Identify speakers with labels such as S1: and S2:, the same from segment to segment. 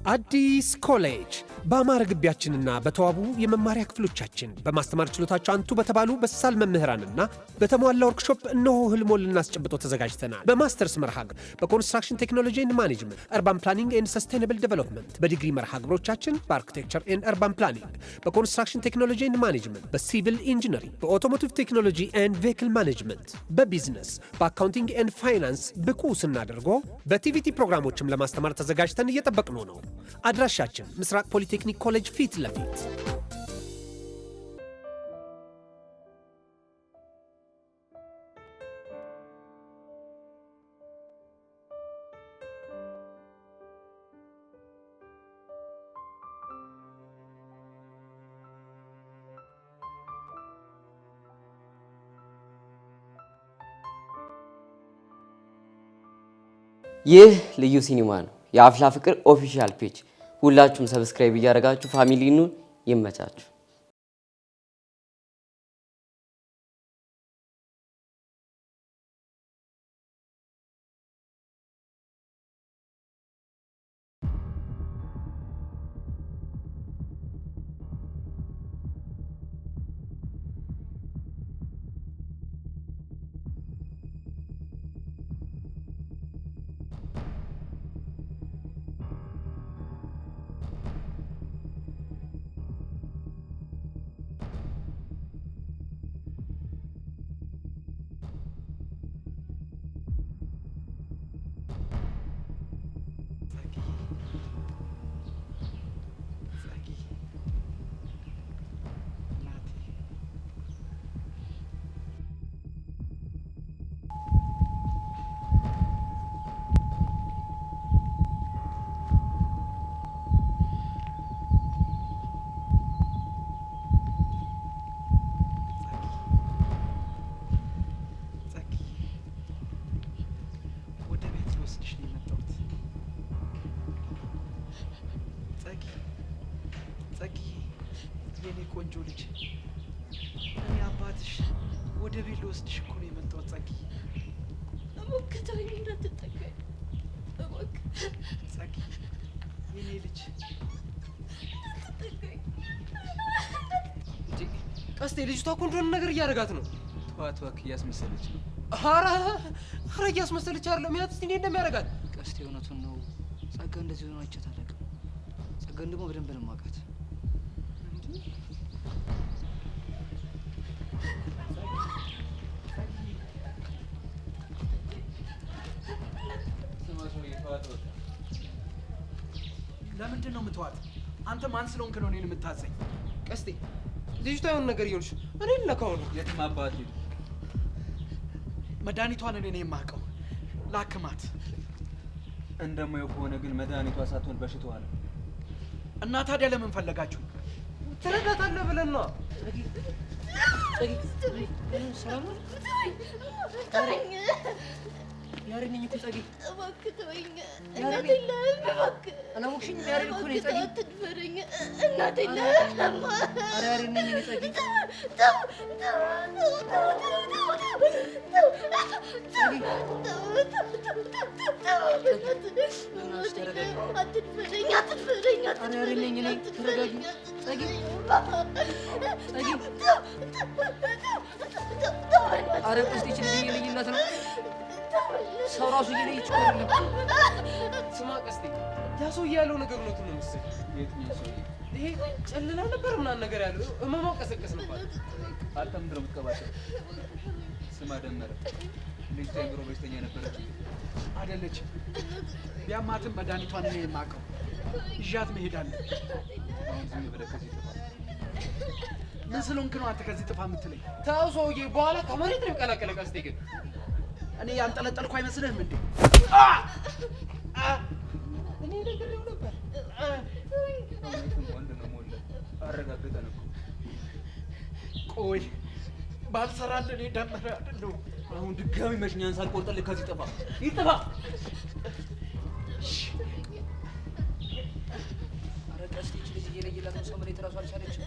S1: አዲስ ኮሌጅ በአማረ ግቢያችንና በተዋቡ የመማሪያ ክፍሎቻችን በማስተማር ችሎታቸው አንቱ በተባሉ በሳል መምህራንና በተሟላ ወርክሾፕ እነሆ ህልሞን ልናስጨብጦ ተዘጋጅተናል። በማስተርስ መርሃ ግብር በኮንስትራክሽን ቴክኖሎጂ ኤንድ ማኔጅመንት፣ አርባን ፕላኒንግ ኤንድ ሰስቴናብል ዴቨሎፕመንት፣ በዲግሪ መርሃ ግብሮቻችን በአርኪቴክቸር ኤንድ አርባን ፕላኒንግ፣ በኮንስትራክሽን ቴክኖሎጂ ኤንድ ማኔጅመንት፣ በሲቪል ኢንጂነሪንግ፣ በኦቶሞቲቭ ቴክኖሎጂ ኤንድ ቬሂክል ማኔጅመንት፣ በቢዝነስ፣ በአካውንቲንግ ኤንድ ፋይናንስ ብቁ ስናደርጎ በቲቪቲ ፕሮግራሞችም ለማስተማር ተዘጋጅተን እየጠበቅነው ነው። አድራሻችን ምስራቅ ፖሊቴክኒክ ኮሌጅ ፊት ለፊት።
S2: ይህ ልዩ ሲኒማ ነው። የአፍላ ፍቅር ኦፊሻል ፔጅ ሁላችሁም ሰብስክራይብ እያደረጋችሁ ፋሚሊ ኑን። ይመቻችሁ።
S3: የኔ ቆንጆ ልጅ እኔ አባትሽ ወደ ቤት ልወስድሽ እኮ ነው የመጣሁት። ጸጊ
S4: እባክህ ተወኝ፣ እንዳትጠጋኝ እባክህ።
S3: ጸጊ የኔ ልጅ
S4: እንዳትጠጋኝ።
S5: ቀስቴ ልጅቷ እኮ እንደሆነ ነገር እያደረጋት ነው።
S3: ተዋት እባክህ፣ እያስመሰለች ነው።
S5: ኧረ እያስመሰለች አይደለም። ያት እስቲ እንዴት እንደሚያደርጋት።
S3: ቀስቴ እውነቱን ነው። ጸጋ እንደዚህ ሆነ አይቻት አላውቅም። ጸጋን ደግሞ በደንብ ነው የማውቃት። ለምንድን ነው የምትዋት? አንተ ማን ስለሆንክ ነው እኔን የምታዘኝ?
S5: ቀስቴ ልጅቷ የሆነ ነገር እየሆነች እኔ ልነካው ነው።
S3: የትም አባቴ መድኃኒቷን እኔ ነኝ የማውቀው። ላክማት። እንደማየው ከሆነ ግን መድኃኒቷ ሳትሆን በሽታዋ ነው። እና ታዲያ ለምን ፈለጋችሁ?
S5: ትረዳታለህ ብለን ነው። ያረኝኝ እኮ ጸጊ፣
S4: እባክህ ተወኝ። እናቴ የለህም እባክህ።
S5: አላወቅሽኝ? ያረኝ እኮ ነው ጸጊ።
S4: አትድፈረኝ። እናቴ የለህም።
S5: ኧረ ያረኝኝ ነው ጸጊ።
S4: አትድፈረኝ።
S5: ኧረ ያረኝኝ ነኝ። ተረጋጊ ጸጊ። ጸጊ ኧረ ቀስቴ ችግኝ ልይላት ነው። ሰው ራሱ እየለየ ይችላል። ስማ ቀስቴ፣ ያ ሰው ያለው ነገር ነው ነው መሰለኝ።
S3: የትኛው ሰው?
S5: ይሄ ጨለላ ነበር ምናምን ነገር ያለው እመማው ቀሰቀስ ነበር።
S3: አንተ ምንድን ነው የምትቀባቸው? ስማ ደመረ፣ ልጅቷ የአእምሮ በሽተኛ ነበረች አይደለች? ቢያማትም መድኃኒቷን እኔ የማውቀው። ይዣት መሄድ አለብኝ። አሁን ዝም ብለህ ከዚህ ጥፋ። ምን ስለሆንክ ነው አንተ ከዚህ ጥፋ የምትለኝ?
S5: ተው ሰውዬ፣ በኋላ ከመሬት ነው የሚቀላቀለ። ቀስቴ ግን
S3: እኔ ያንጠለጠልኩ አይመስልህም እንዴ?
S5: እኔ ነግሬው ነበር።
S3: ወንድ ነው ሞለ አረጋግጠን እኮ። ቆይ ባልሰራልህ እኔ ደመረ አይደለሁ። አሁን ድጋሚ መሽኛን ሳልቆርጥልህ ከዚህ ጥፋ። ይጥፋ። ኧረ ቀስቴ ልጅ እየለየላት ነው። ሰው መሬት እራሱ አልቻለችም።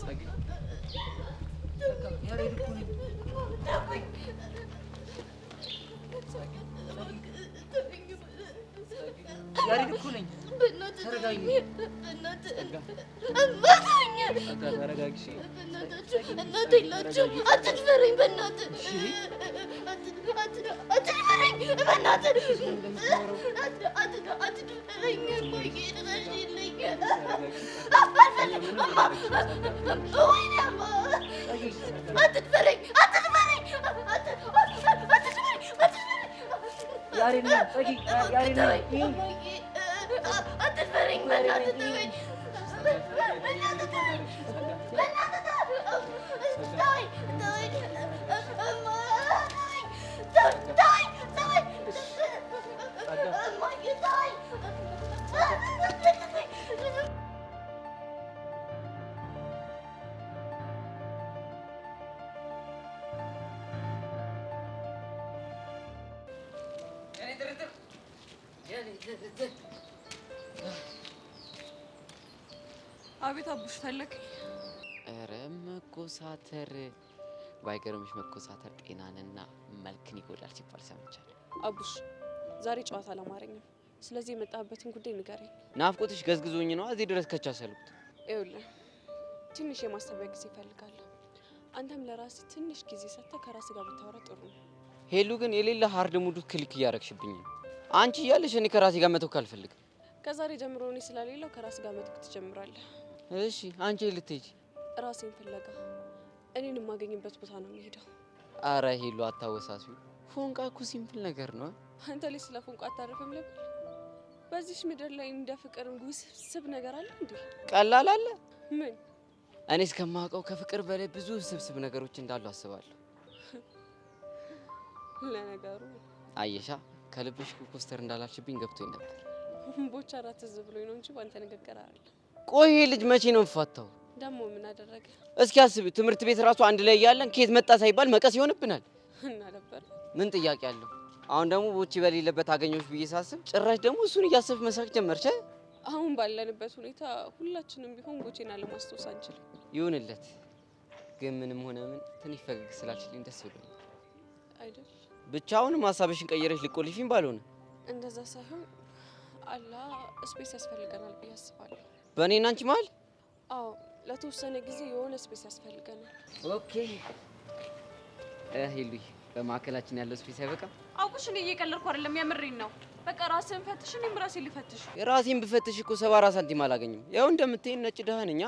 S3: ጸጊ ያሬድ እኮ ነው።
S5: ያሬድ እኮ ነኝ።
S4: በእናትህ
S5: ተረጋጊ።
S4: በእናትህ እማታኛ
S3: ተረጋጊ።
S4: እናት የላችሁም። አትድፈረኝ በእናትህ አትድፈረኝ በእናትህ አትድፈረኝ። ቆይ ድረሽልኝ። ወይኔ አባ አትድፈረኝ አትድፈረኝ
S5: ያሬድ ነኝ። ጸጊ ያሬድ ነኝ።
S4: አትድፈረኝ በእናትህ ተወኝ።
S6: አቤት አቡሽ ፈለክ?
S2: ኧረ መኮሳተር ባይገርምሽ መኮሳተር ጤናንና መልክን ይጎዳል ሲባል ሰምቻለሁ።
S6: አቡሽ ዛሬ ጨዋታ አላማረኝም። ስለዚህ የመጣህበትን ጉዳይ ንገረኝ።
S2: ናፍቆትሽ ገዝግዞኝ ነው እዚህ ድረስ ከቻሰሉት።
S6: ይኸውልህ ትንሽ የማሰቢያ ጊዜ እፈልጋለሁ። አንተም ለራስህ ትንሽ ጊዜ ሰጥተህ ከራስህ ጋር ብታወራ ጥሩ ነው።
S2: ሄሉ ግን የሌለ ሀርድ ሙዱ ክሊክ እያረግሽብኝ ነው። አንቺ እያለሽ እኔ ከራሴ ጋር መተው አልፈልግም።
S6: ከዛሬ ጀምሮ እኔ ስለሌለው ከራስህ ጋር መተው ትጀምራለህ።
S2: እሺ አንቺ ልትሄጂ?
S6: ራሴን ፍለጋ እኔን የማገኝበት ቦታ ነው የሚሄደው።
S2: አረ ሄሉ አታወሳሲው። ፎንቃ እኮ ሲምፕል ነገር ነው።
S6: አንተ ላይ ስለ ፎንቃ አታረፍም ልብል? በዚህች ምድር ላይ እንደ ፍቅር ውስብስብ ነገር አለ እንዴ?
S2: ቀላል አለ?
S6: ምን?
S2: እኔ እስከማውቀው ከፍቅር በላይ ብዙ ውስብስብ ነገሮች እንዳሉ አስባለሁ።
S6: ለነገሩ
S2: አየሻ ከልብሽ ኮስተር እንዳላልሽብኝ ገብቶኝ ነበር።
S6: ቦቻ ራት ትዝ ብሎኝ ነው እንጂ ባንተ ንግግር አይደለም።
S2: ቆይ ይሄ ልጅ መቼ ነው የምፋታው?
S6: ደግሞ ምን አደረገ?
S2: እስኪ አስቢ፣ ትምህርት ቤት ራሱ አንድ ላይ እያለን ከየት መጣ ሳይባል መቀስ ይሆንብናል።
S6: እና ነበር
S2: ምን ጥያቄ አለው? አሁን ደግሞ ቦቼ በሌለበት አገኘሁሽ ብዬ ሳስብ ጭራሽ ደግሞ እሱን እያሰብሽ መሳቅ ጀመርሽ።
S6: አሁን ባለንበት ሁኔታ ሁላችንም ቢሆን ቦቼና ለማስታወስ አንችልም።
S2: ይሁንለት። ግን ምንም ሆነ ምን ትንሽ ፈገግ ስላልሽልኝ ደስ ብሎኛል።
S6: አይደል?
S2: ብቻውንም ሀሳብሽን ቀየረሽ ልቆልሽኝ ባልሆነ።
S6: እንደዛ ሳይሆን አላ ስፔስ ያስፈልገናል ብዬ አስባለሁ።
S2: በእኔና አንቺ መሀል?
S6: አዎ ለተወሰነ ጊዜ የሆነ ስፔስ ያስፈልገናል።
S2: ኦኬ ሄሉዬ፣ በማዕከላችን ያለው ስፔስ አይበቃም?
S6: አውቁሽ እኔ እየቀለድኩ አይደለም፣ የምሬን ነው። በቃ ራስህን ፈትሽ፣ እኔም ራሴን ልፈትሽ።
S2: የራሴን ብፈትሽ እኮ 74 ሳንቲም አላገኝም። ያው እንደምትይኝ ነጭ ደሃ ነኝ።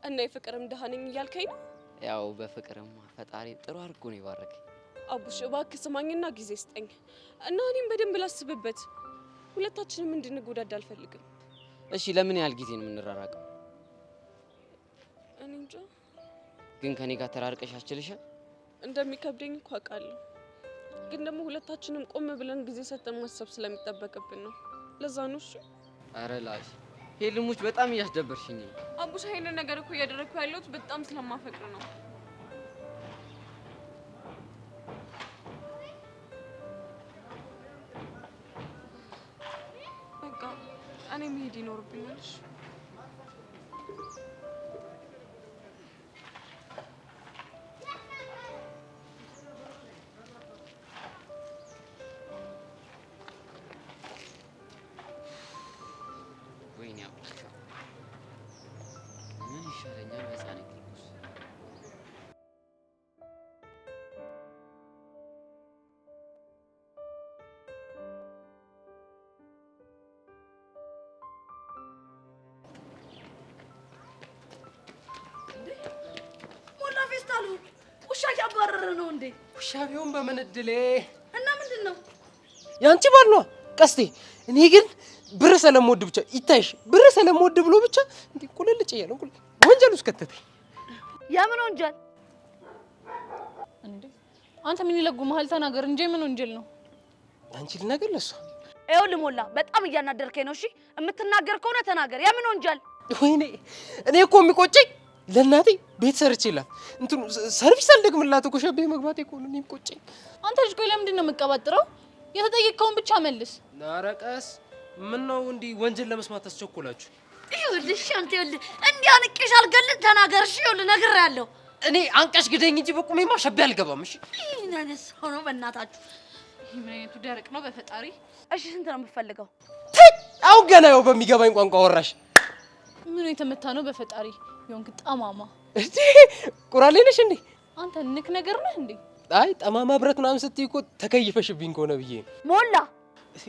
S6: እና የፍቅርም ደሃ ነኝ እያልከኝ ነው?
S2: ያው በፍቅርማ ፈጣሪ ጥሩ አድርጎ ነው የባረከኝ።
S6: አቡሽ እባክህ ስማኝና ጊዜ ስጠኝ እና እኔም በደንብ ላስብበት። ሁለታችንም እንድንጎዳዳ አልፈልግም።
S2: እሺ ለምን ያህል ጊዜ ነው የምንራራቀው?
S6: እኔ እንጃ።
S2: ግን ከኔ ጋር ተራርቀሽ አስችልሻል?
S6: እንደሚከብደኝ እኮ አውቃለሁ። ግን ደግሞ ሁለታችንም ቆም ብለን ጊዜ ሰጠን ማሰብ ስለሚጠበቅብን ነው። ለዛ ነው። እሺ
S2: አረ ላሽ ሄልሙች በጣም እያስደበርሽኝ ነው።
S6: አቡሽ ይሄንን ነገር እኮ እያደረግኩ ያለሁት በጣም ስለማፈቅር ነው። በቃ እኔ መሄድ ይኖርብኛል። እሺ
S2: ምን ይሻለኛል? በጻኔ ቅዱስ
S4: ሞላ ፌስታሉ ውሻ እያባረረ ነው እንዴ?
S1: ውሻ ቢሆን በምን እድሌ።
S4: እና ምንድን ነው
S1: ያንቺ ባል ነው ቀስቴ። እኔ ግን ብር ስለምወድ ብቻ ይታይሽ፣ ብር ስለምወድ ብሎ ብቻ እንዴ ቁልልጭ እያለ ወንጀል ውስጥ ከተተኝ።
S4: የምን ወንጀል
S7: እንዴ? አንተ ምን ይለጉምሃል? ተናገር እንጂ ምን ወንጀል ነው?
S1: አንቺ ልናገር ለሷ?
S4: ይኸውልህ ሞላ በጣም እያናደርከኝ ነው። እሺ የምትናገር ከሆነ ተናገር። የምን ወንጀል?
S1: ወይኔ እኔ እኮ የሚቆጨኝ ለእናቴ ቤት ሰርቼላት እንትኑ ሰርቪስ አልደግምላት እኮ ሸቤ መግባቴ እኮ ነው የሚቆጨኝ።
S7: አንተ ልጅ ቆይ ለምንድን ነው የምትቀባጥረው? የተጠየቀውን ብቻ መልስ።
S1: ናረቀስ ምን ነው እንዲህ ወንጀል ለመስማት አስቸኮላችሁ?
S4: ይኸውልህ እሺ አንተ ይኸውልህ እንዲህ አንቄሽ አልገልህ ተናገር። እሺ ይኸውልህ ነግሬሃለሁ።
S1: እኔ አንቀሽ ግደኝ እንጂ በቁሜማ ሸቤ አልገባም። እሺ
S4: ምን አይነት ሰው ነው በእናታችሁ?
S7: ይሄ ምን አይነቱ ደረቅ ነው በፈጣሪ።
S4: እሺ ስንት ነው የምትፈልገው?
S8: አው ገና ያው በሚገባኝ ቋንቋ ወራሽ
S7: ምን የተመታ ነው በፈጣሪ ይሁን ጠማማ
S8: እንዴ ቁራሌ ነሽ እንዴ
S7: አንተ ንክ ነገር ነህ እንዴ
S8: አይ ጠማማ ብረት ምናምን ስትይ እኮ ተከይፈሽብኝ ከሆነ ብዬ
S4: ሞላ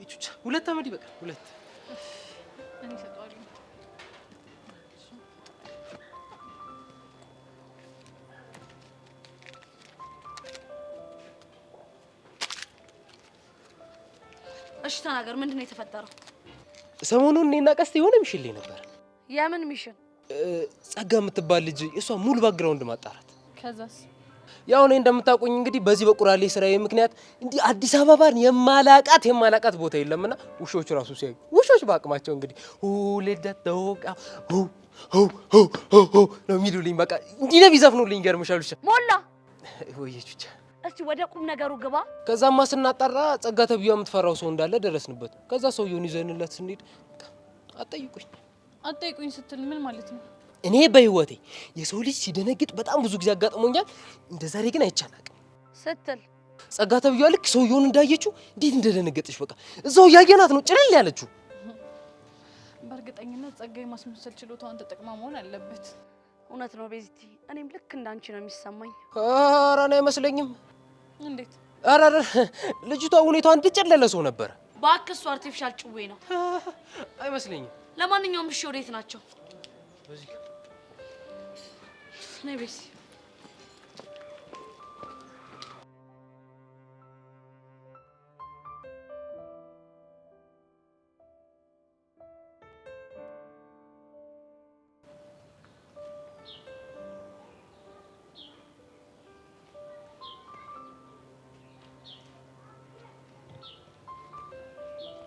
S8: እቺ ሁለት አመድ ይበቃል ሁለት
S7: እኔ ሰጣለሁ
S4: እሺ ተናገር ምንድነው የተፈጠረው
S8: ሰሞኑን እኔና ቀስቴ የሆነ ሚሽል ነበር
S4: የምን ሚሽን
S8: ጸጋ የምትባል ልጅ እሷ ሙሉ ባክግራውንድ ማጣራት
S7: ከዛስ
S8: ያው እኔ እንደምታውቁኝ እንግዲህ በዚህ በቁራሌ ስራዬ ምክንያት እንዲህ አዲስ አበባን የማላቃት ቦታ የለምና ውሾች ራሱ ሲያዩ ውሾች ባቅማቸው እንግዲህ ሁለደተውቃ ነው የሚሉልኝ በቃ እንዲህ ነው ቢዘፍኑልኝ ገርምሻል ብቻ
S4: ሞላ
S8: ወይዬ ብቻ
S4: እስቲ ወደ ቁም ነገሩ ግባ
S8: ከዛማ ስናጣራ ጸጋ ተብያ የምትፈራው ሰው እንዳለ ደረስንበት ከዛ ሰውየውን ይዘንለት ስንሄድ
S7: አጠይቁኝ ስትል ምን ማለት ነው
S8: እኔ በህይወቴ የሰው ልጅ ሲደነግጥ በጣም ብዙ ጊዜ አጋጥሞኛል እንደዛሬ ግን አይቻላቅም
S4: ስትል
S8: ጸጋ ተብያ ልክ ሰውየውን እንዳየችው እንዴት እንደደነገጠች በቃ እዛው ያየናት ነው ጭልል ያለችው
S7: በእርግጠኝነት ጸጋዬ ማስመሰል ችሎታዋን ተጠቅማ መሆን አለበት
S4: እውነት ነው ቤዚቲ እኔም ልክ እንዳንቺ ነው የሚሰማኝ
S8: ኧረ እኔ አይመስለኝም
S7: እንዴት
S8: ኧረ ልጅቷ ሁኔታዋ እንደጨለለ ሰው ነበር
S4: እባክህ እሱ አርቲፊሻል ጭዌ ነው
S8: አይመስለኝም
S4: ለማንኛውም እሺ ወዴት ናቸው ነይ ቤዚ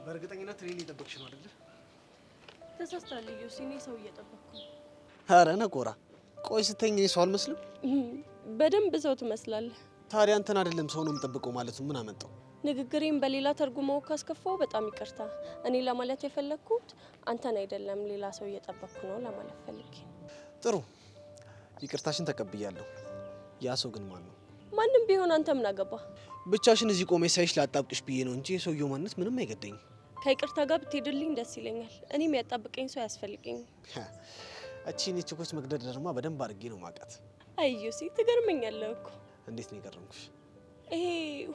S9: በእርግጠኝነት እኔን እየጠበቅሽ ነው አይደል?
S6: ተሳስታለሁ ዮሲ፣ እኔ ሰው እየጠበቅኩ ነው።
S9: ኧረ ነቆራ፣ ቆይ ስተኝ እኔ ሰው አልመስልም?
S6: በደንብ ሰው ትመስላለህ።
S9: ታዲያ አንተን አይደለም ሰው ነው የምጠብቀው ማለቱ ምን አመጣው?
S6: ንግግሬን በሌላ ተርጉመው ካስከፋው በጣም ይቅርታ። እኔ ለማለት የፈለግኩት አንተን አይደለም ሌላ ሰው እየጠበቅኩ ነው ለማለት ፈልጌ።
S9: ጥሩ፣ ይቅርታሽን ተቀብያለሁ። ያ ሰው ግን ማን ነው?
S6: ማንም ቢሆን አንተ ምን አገባ?
S9: ብቻሽን እዚህ ቆሜ ሳይሽ ላጣብቅሽ ብዬ ነው እንጂ የሰውየው ማንነት ምንም አይገደኝም።
S6: ከይቅርታ ጋር ብትሄድልኝ ደስ ይለኛል። እኔም ያጣብቀኝ ሰው ያስፈልገኝ።
S9: እቺን የችኮች መግደርደርማ በደንብ አድርጌ ነው ማውቃት።
S6: አይ ዮሲ፣ ትገርመኛለህ እኮ።
S9: እንዴት ነው የገረምኩሽ?
S6: ይሄ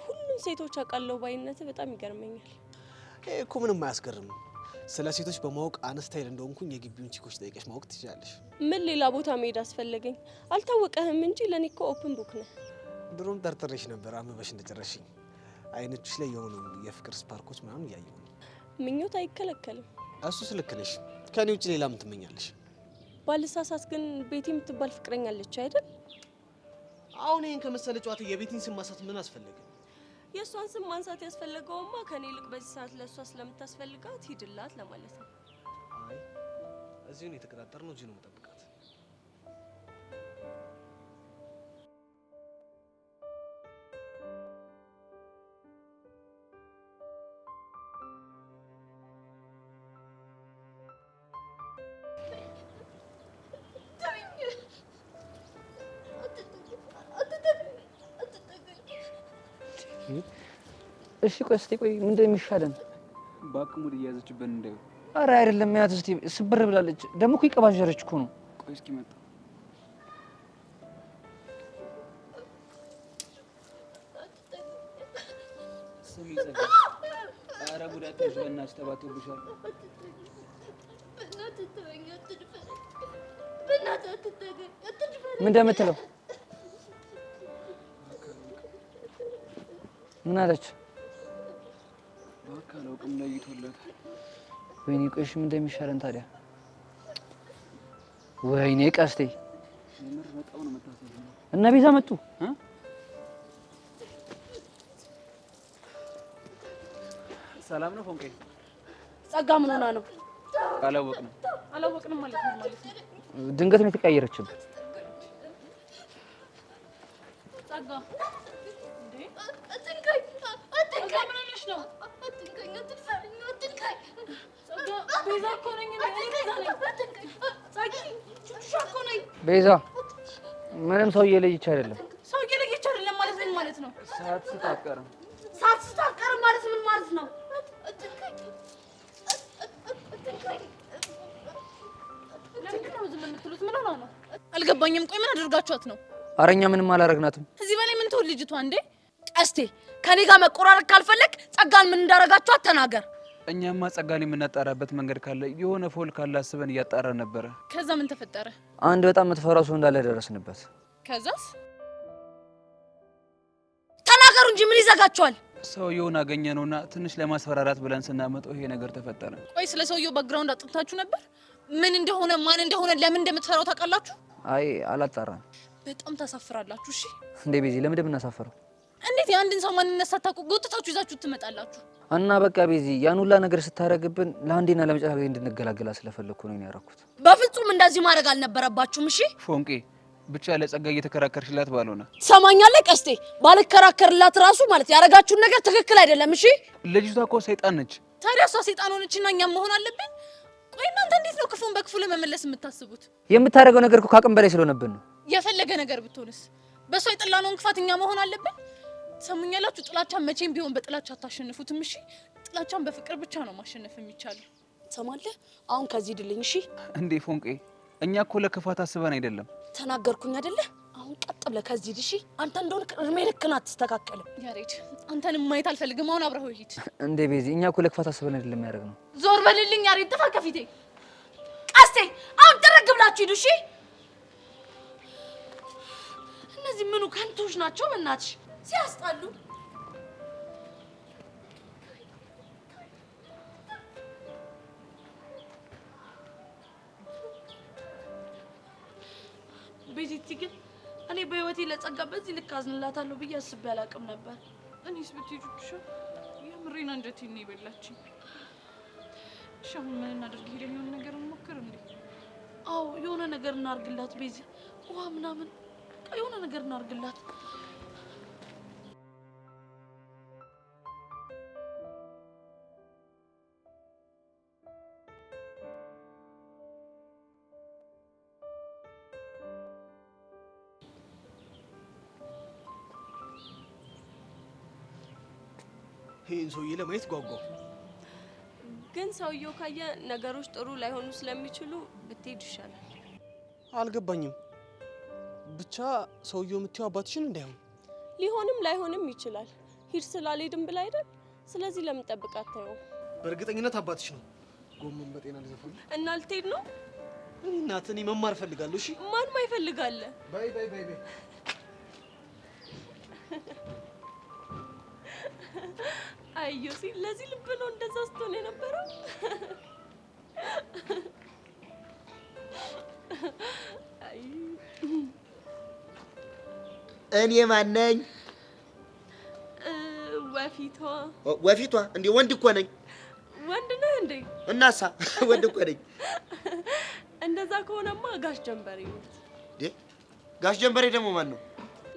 S6: ሁሉም ሴቶች አውቃለሁ ባይነት በጣም ይገርመኛል።
S9: ይሄ እኮ ምንም አያስገርምም። ስለ ሴቶች በማወቅ አነስታይል እንደሆንኩኝ የግቢውን ቺኮች ጠይቀሽ ማወቅ ትችላለሽ።
S6: ምን ሌላ ቦታ መሄድ አስፈለገኝ? አልታወቀህም እንጂ ለኔ እኮ ኦፕን ቡክ ነህ።
S9: ድሮም ጠርጥሬሽ ነበር አመበሽ እንደጨረሽኝ። አይኖችሽ ላይ የሆኑ የፍቅር ስፓርኮች ምናምን እያየሁ ነው።
S6: ምኞት አይከለከልም።
S9: እሱስ ልክ ነሽ። ከኔ ውጭ ሌላ ምን ትመኛለሽ?
S6: ባልሳሳት ግን ቤቲ የምትባል ፍቅረኛ አለች አይደል?
S9: አሁን ይሄን ከመሰለ ጨዋታ የቤቲን ስም ማንሳት ምን አስፈለገ?
S6: የእሷን ስም ማንሳት ያስፈለገውማ ከኔ ይልቅ በዚህ ሰዓት ለእሷ ስለምታስፈልጋት ሂድላት ለማለት ነው።
S9: አይ እዚሁ ነው የተቀጣጠርነው፣ እዚሁ ነው የምጠብቃት።
S5: እሺ ቆይ እስቲ ቆይ ምንድን ነው የሚሻለን?
S3: ባክሙድ እያያዘችበት እንዳዩ።
S5: አረ አይደለም ያት እስቲ ስብር ብላለች። ደግሞ እኮ ይቀባጀረች እኮ ነው።
S3: ቆይ እስኪ መጣ ስሚ ጸጋ። አረ ጉዳትሽ በእናትሽ ተባቶብሻል።
S5: ምን እንደምትለው ምን አለች?
S3: በቃ አላውቅም፣ ለይቶላታል።
S5: ወይኔ ቆይሽ ምን እንደሚሻለን ታዲያ? ወይኔ ቀስቴ
S3: የምር በጣም ነው የምታሳዝነው።
S5: እነ ቤዛ መጡ።
S3: ሰላም ነው ፎንቄ?
S4: ጸጋ ምን ሆና ነው?
S3: አላወቅንም
S7: ማለት ነው ማለት ነው።
S5: ድንገት ነው የተቀየረችብህ።
S7: ጸጋ
S5: ቤዛ ምንም ሰው እየለየች አይደለም።
S7: ሰው እየለየች አይደለም ማለት ምን ማለት ነው?
S4: ሳትስታቀርም ማለት ምን ማለት ነው?
S7: ለምንድን ነው ዝም የምትሉት? ምን ሆነ ነው? አልገባኝም። ቆይ ምን አድርጋችኋት ነው?
S5: ኧረ እኛ ምንም አላረግናትም።
S7: እዚህ በላይ ምን ትሆን ልጅቷ እንዴ?
S4: ቀስቴ ከኔ ጋር መቆራረጥ ካልፈለግ ጸጋን ምን እንዳረጋችኋት ተናገር።
S3: እኛማ ጸጋን የምናጣራበት መንገድ ካለ የሆነ ፎል ካለ አስበን እያጣራን ነበረ።
S7: ከዛ ምን ተፈጠረ?
S5: አንድ በጣም የምትፈራው ሰው እንዳለ ደረስንበት።
S7: ከዛስ?
S4: ተናገሩ እንጂ ምን ይዘጋችኋል?
S3: ሰውየውን አገኘነውና ትንሽ ለማስፈራራት ብለን ስናመጣው ይሄ ነገር ተፈጠረ።
S7: ቆይ ስለ ሰውየው ባክግራውንድ አጥንታችሁ ነበር? ምን እንደሆነ ማን እንደሆነ ለምን እንደምትፈራው ታውቃላችሁ?
S5: አይ አላጣራን።
S7: በጣም ታሳፍራላችሁ። እሺ
S5: እንዴ ቤዚ ለምን እንደምናሳፈረው?
S7: እንዴት የአንድን ሰው ማንነት ሳታውቁ ጎትታችሁ ይዛችሁ ትመጣላችሁ?
S5: እና በቃ ቤዚ ያን ሁላ ነገር ስታረግብን ለአንዴና ለመጨረሻ ጊዜ እንድንገላገላ ስለፈለኩ ነው ያደረኩት።
S4: በፍጹም እንደዚህ ማድረግ አልነበረባችሁም። እሺ
S3: ፎንቄ ብቻ ለጸጋ እየተከራከርሽላት ባልሆነ
S4: ሰማኛለህ ቀስቴ፣ ባልከራከርላት ራሱ ማለት ያረጋችሁን ነገር ትክክል አይደለም። እሺ
S3: ልጅቷ እኮ ሰይጣን ነች።
S7: ታዲያ እሷ ሰይጣን ሆነችና እኛም መሆን አለብን? ቆይ እናንተ እንዴት ነው ክፉን በክፉ ለመመለስ የምታስቡት?
S5: የምታደርገው ነገር እኮ ከአቅም በላይ ስለሆነብን ነው።
S7: የፈለገ ነገር ብትሆንስ በሷ የጠላነውን ክፋት እኛ መሆን አለብን? ሰሙኛላችሁ? ጥላቻን መቼም ቢሆን በጥላቻ አታሸንፉትም። እሺ ጥላቻን በፍቅር ብቻ ነው ማሸነፍ የሚቻለው።
S4: ሰማለህ? አሁን ከዚህ ድልኝ። እሺ
S3: እንዴ ፎንቄ፣ እኛ እኮ ለክፋት አስበን አይደለም።
S4: ተናገርኩኝ አይደለ? አሁን ቀጥ ብለህ ከዚህ ድሽ። አንተ እንደሆነ እድሜ ልክን አትስተካከልም።
S7: ያሬድ አንተንም ማየት አልፈልግም። አሁን አብረኸው ሂድ።
S5: እንዴ ቤዚ እኛ እኮ ለክፋት አስበን አይደለም ያደረግነው።
S7: ዞር በልልኝ ያሬድ፣ ጥፋ ከፊቴ።
S4: ቀስቴ አሁን ጥርግ ብላችሁ ሂዱ። እሺ እነዚህ ምኑ ከንቶች ናቸው? በእናትሽ ሲያስጣሉ። ቤዚቲ ግን እኔ በህይወቴ ለጸጋ በዚህ ልክ አዝንላታለሁ ብዬ አስቤ አላውቅም ነበር።
S7: እኔስ ብትሄዱሽ የምሬን አንጀቴን ነው የበላችኝ። እሺ አሁን ምን እናድርግ? ሄደን የሆነ ነገር እንሞክር እንዴ?
S4: አዎ የሆነ ነገር እናርግላት ቤዚ፣ ውሃ ምናምን የሆነ ነገር እናርግላት።
S9: ይህን ሰውዬ ለማየት ጓጓው።
S6: ግን ሰውየው ካየ ነገሮች ጥሩ ላይሆኑ ስለሚችሉ ብትሄድ ይሻላል።
S9: አልገባኝም። ብቻ ሰውየው የምትይው አባትሽን እንዳይሆን።
S6: ሊሆንም ላይሆንም ይችላል። ሂድ ስላልሄድም ብላ አይደል? ስለዚህ ለምን ጠብቅ አታየው?
S9: በእርግጠኝነት አባትሽ ነው። ጎመን በጤና ሊዘፈን
S6: እና ልትሄድ ነው?
S9: እናት እኔ መማር እፈልጋለሁ። እሺ
S6: ማን ማይፈልጋለ?
S9: ባይ ባይ ባይ ባይ።
S6: አዮሲ ለዚህ ልብ ነው እንደዛ ስትሆን የነበረው።
S10: እኔ ማነኝ?
S6: ወፊቷ።
S10: ወፊቷ እንዴ? ወንድ እኮ ነኝ።
S6: ወንድ ነህ እንዴ?
S10: እናሳ ወንድ እኮ ነኝ።
S6: እንደዛ ከሆነማ ጋሽ ጀንበሬ ነው።
S10: ጋሽ ጀንበሬ ደግሞ ማን ነው?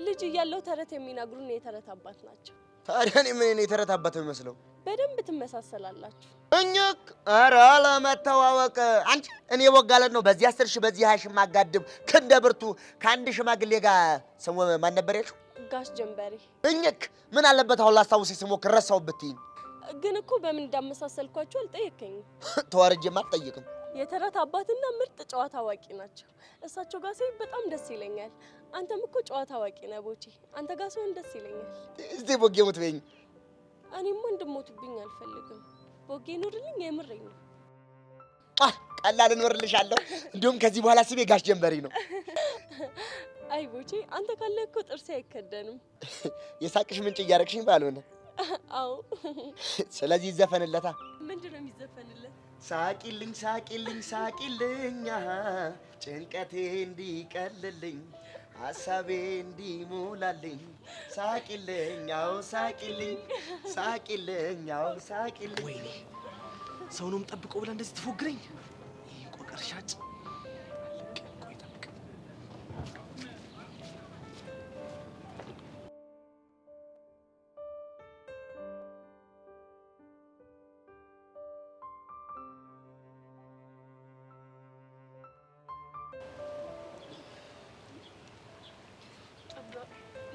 S6: ልጅ እያለው ተረት የሚነግሩን የተረት አባት ናቸው።
S10: ታዲያ እኔ ምን የተረት አባት የሚመስለው?
S6: በደንብ ትመሳሰላላችሁ።
S10: እኛክ ኧረ ለመተዋወቅ አንቺ እኔ ወጋለት ነው በዚህ 10 ሺህ በዚህ 20 ሺህ ማጋድም ክንደ ብርቱ ከአንድ ሽማግሌ ጋር ስሙ ማን ነበር ያልሽው?
S6: ጋሽ ጀንበሬ።
S10: እኛክ ምን አለበት አሁን ላስታውስሽ ስሞክር ረሳሁብትኝ።
S6: ግን እኮ በምን እንዳመሳሰልኳቸው አልጠየከኝም።
S10: ተዋርጄማ አልጠይቅም።
S6: የተረት አባትና ምርጥ ጨዋታ አዋቂ ናቸው። እሳቸው ጋር ሲሆን በጣም ደስ ይለኛል። አንተም እኮ ጨዋታ አዋቂ ነህ ቦቼ። አንተ ጋር ሲሆን ደስ ይለኛል።
S10: እስቲ ቦጌ ሞት በይኝ።
S6: እኔማ እንድሞቱብኝ አልፈልግም። ቦጌ ኑርልኝ፣ የምሬኝ ነው።
S10: ቀላል እኖርልሻለሁ። እንዲሁም ከዚህ በኋላ ስሜ ጋሽ ጀንበሬ ነው።
S6: አይ ቦቼ፣ አንተ ካለ እኮ ጥርሴ አይከደንም።
S10: የሳቅሽ ምንጭ እያረግሽኝ ባልሆነ።
S6: አዎ።
S10: ስለዚህ ይዘፈንለታ።
S6: ምንድን ነው የሚዘፈንለት?
S10: ሳቂልኝ ሳቂልኝ ሳቂልኝ ጭንቀቴ እንዲቀልልኝ ሀሳቤ እንዲሞላልኝ ሳቂልኝ አዎ ሳቂልኝ ሳቂልኝ አዎ ሳቂልኝ።
S9: ወይኔ ሰው ነው የምጠብቀው ብላ እንደዚህ ትፎግረኝ። ይሄ ቆቀር ሻጭ። ቆይ ጠብቅ።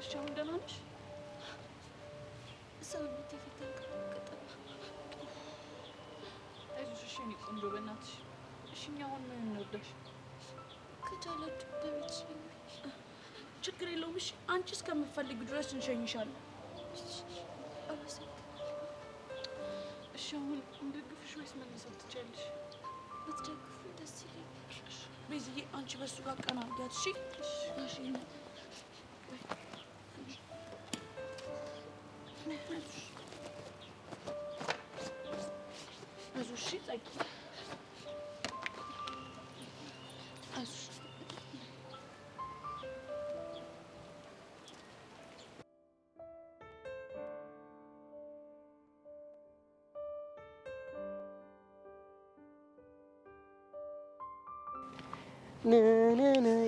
S6: እሺ አሁን ደህና ነሽ?
S4: ሰውነቴ ፊት ተንቀጠቀጠ።
S6: አይዞሽ
S4: እሺ እኔ ቆንጆ በእናትሽ እሺ እኛ አሁን ምን እንወዳሽ ከቻላችሁ በቤት ችግር የለውም እሺ አንቺ እስከምትፈልጊው ድረስ እንሸኝሻለን እሺ አሁን እንደግፍሽ ወይስ መነሳት ትችያለሽ ብትደግፉ ደስ ይለኛል ቤዝዬ አንቺ በሱ ጋር ቀና አድርጊያት እሺ እሺ እሺ ጸጊ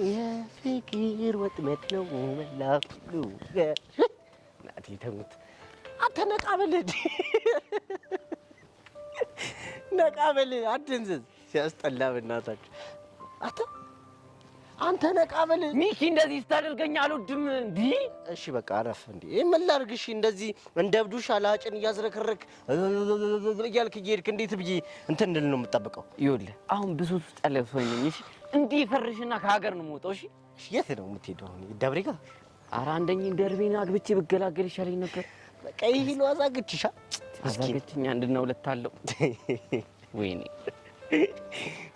S10: የፍቅር ወጥመድ ነው መላኩ ናቲ ተሙት አንተ ነቃ በል ነቃ በል አትንዝዝ ሲያስጠላ በእናታችሁ አንተ ነቃ በል
S2: ሚኪ እንደዚህ ስታደርገኝ አልወድም እንዴ
S10: እሺ በቃ አረፍ እንዴ ምን ላድርግ እሺ እንደዚህ እንደ እብዱሽ አላጭን እያዝረከረክ እያልክ እየሄድክ እንዴት ብዬ እንትን እንድል ነው የምጠብቀው
S2: ይኸውልህ አሁን ብዙ ውስጥ ያለ ሰው ነኝ እሺ እንዲህ ፈርሽና ከሀገር ነው የምወጣው እሺ
S10: የት ነው የምትሄደው አሁን ደብሬ ጋር
S2: ኧረ አንደኛ ደርቤና አግብቼ ብገላገል ይሻለኝ ነበር
S10: በቃ ይሄ ነው አዛግችሻ
S2: አዛግችኛ አንድና ሁለት አለው ወይኔ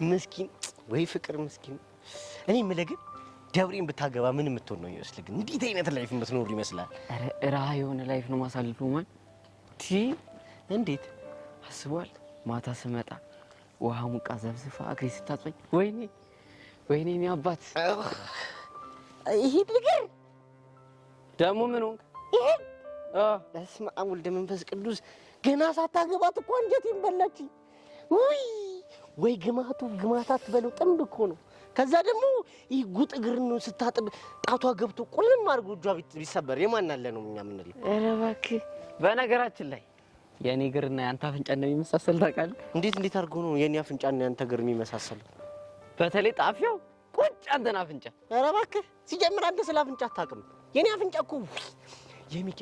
S10: ምስኪን ወይ ፍቅር ምስኪን እኔ የምልህ ግን ደብሬን ብታገባ ምን የምትሆን ነው ይመስል ግን እንዴት አይነት ላይፍ የምትኖር ይመስላል
S2: ኧረ ራህ የሆነ ላይፍ ነው ማሳልፈው ማን
S10: እንዴት
S2: አስቧል ማታ ስመጣ ውሃ ሙቃ ዘብዝፋ እግሬ ስታጥበኝ ወይኔ እኔ አባት
S10: ይሄ ነገር
S2: ደግሞ ምን ሆንክ
S10: በስመ አብ ወልደ መንፈስ ቅዱስ ገና ሳታገባት እኮ አንጀቴን በላችኝ ወይ ግማታት በለው ጥንብ እኮ ነው ከዛ ደግሞ ይህ ጉጥ እግር ነው ስታጥብ ጣቷ ገብቶ ቁልም አድርጎ እጇ ቢሰበር የማን አለ ነው እኛ የምንለው
S2: ኧረ እባክህ በነገራችን ላይ የኔ እግርና ያንተ አፍንጫ እንደሚመሳሰል ታውቃለህ
S10: እንዴት አድርጎ ነው የኔ አፍንጫና ያንተ እግር የሚመሳሰለው
S2: በተለይ ጣፊያው ቁጭ አንተን አፍንጫ
S10: ኧረ እባክህ ሲጀምር አንተ ስለ አፍንጫ አታውቅም የኔ አፍንጫ እኮ የሚኪ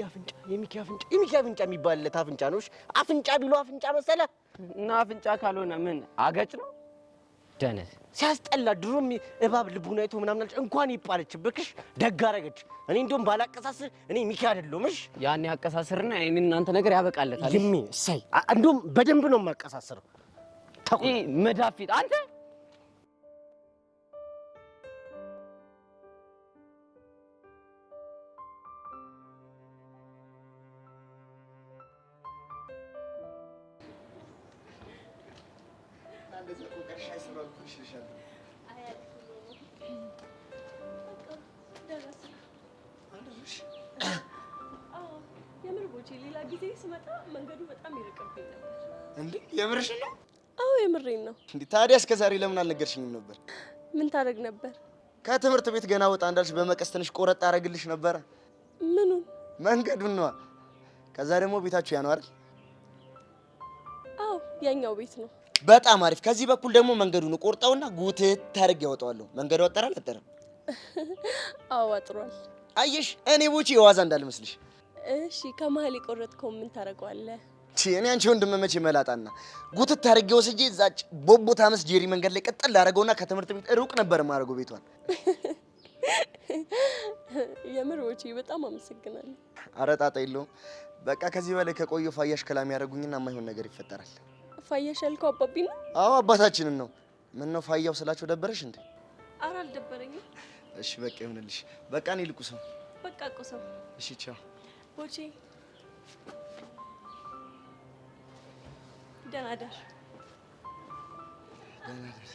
S10: አፍንጫ የሚባልለት አፍንጫ ነው አፍንጫ ቢሉ አፍንጫ መሰለ
S2: እና አፍንጫ ካልሆነ ምን አገጭ ነው
S10: ደነዝ ሲያስጠላ ድሮም እባብ ልቡን አይቶ ምናምን አለች እንኳን ይባለችብክሽ ደግ አደረገች እኔ እንደውም ባላቀሳስር እኔ ሚኪ አይደለሁምሽ
S2: ያኔ አቀሳስርና እኔ እናንተ ነገር ያበቃለታል
S10: ይሚ እሰይ እንደውም በደንብ ነው የማቀሳስረው
S2: ተቆይ መዳፊት አንተ
S6: የምር ቦቼ ሌላ ጊዜ ስመጣ መንገዱ በጣም ይርቅብኝ ነበር
S11: እንዴ የምርሽ ነው
S6: አዎ የምሬን ነው
S11: እንዴ ታዲያ እስከ ዛሬ ለምን አልነገርሽኝም ነበር
S6: ምን ታደርግ ነበር
S11: ከትምህርት ቤት ገና ወጣ እንዳልሽ በመቀስ ትንሽ ቆረጥ አደርግልሽ ነበር
S6: ምኑን
S11: መንገዱን ነው ከዛ ደግሞ ቤታችሁ ያ ነው አይደል
S6: አዎ ያኛው ቤት ነው
S11: በጣም አሪፍ ከዚህ በኩል ደግሞ መንገዱን ቆርጠውና ጉትት ታርግ ያወጣዋለሁ መንገዱ አጠራል አጠራም
S6: አዎ አጥሯል
S11: አየሽ እኔ ቦቼ የዋዛ እንዳልመስልሽ
S6: እሺ ከመሀል የቆረጥከው ምን ታደርገዋለህ
S11: እኔ አንቺ ወንድም መቼ መላጣና ጉትት ታርጌ ወስጄ እዛች ቦቦታ መስ ጄሪ መንገድ ላይ ቀጥል ላደርገውና ከትምህርት ቤት ሩቅ ነበር ማረገው ቤቷን
S6: የምር ቦቼ በጣም አመሰግናለሁ
S11: ኧረ ጣጣ የለውም በቃ ከዚህ በላይ ከቆየ ፋያሽ ከላም ያደርጉኝና የማይሆን ነገር ይፈጠራል
S6: ፋያሽ ያልከው አባቢ ነው
S11: አዎ አባታችንን ነው ምን ነው ፋያው ስላቸው ደበረሽ እንዴ
S6: ኧረ አልደበረኝም
S11: እሺ በቃ ይሁንልሽ በቃ እኔ ልቁሰው
S6: በቃ ቁሰው
S11: እሺ ቻው
S6: ቦቼ ደህና ደር
S11: ደህና ደር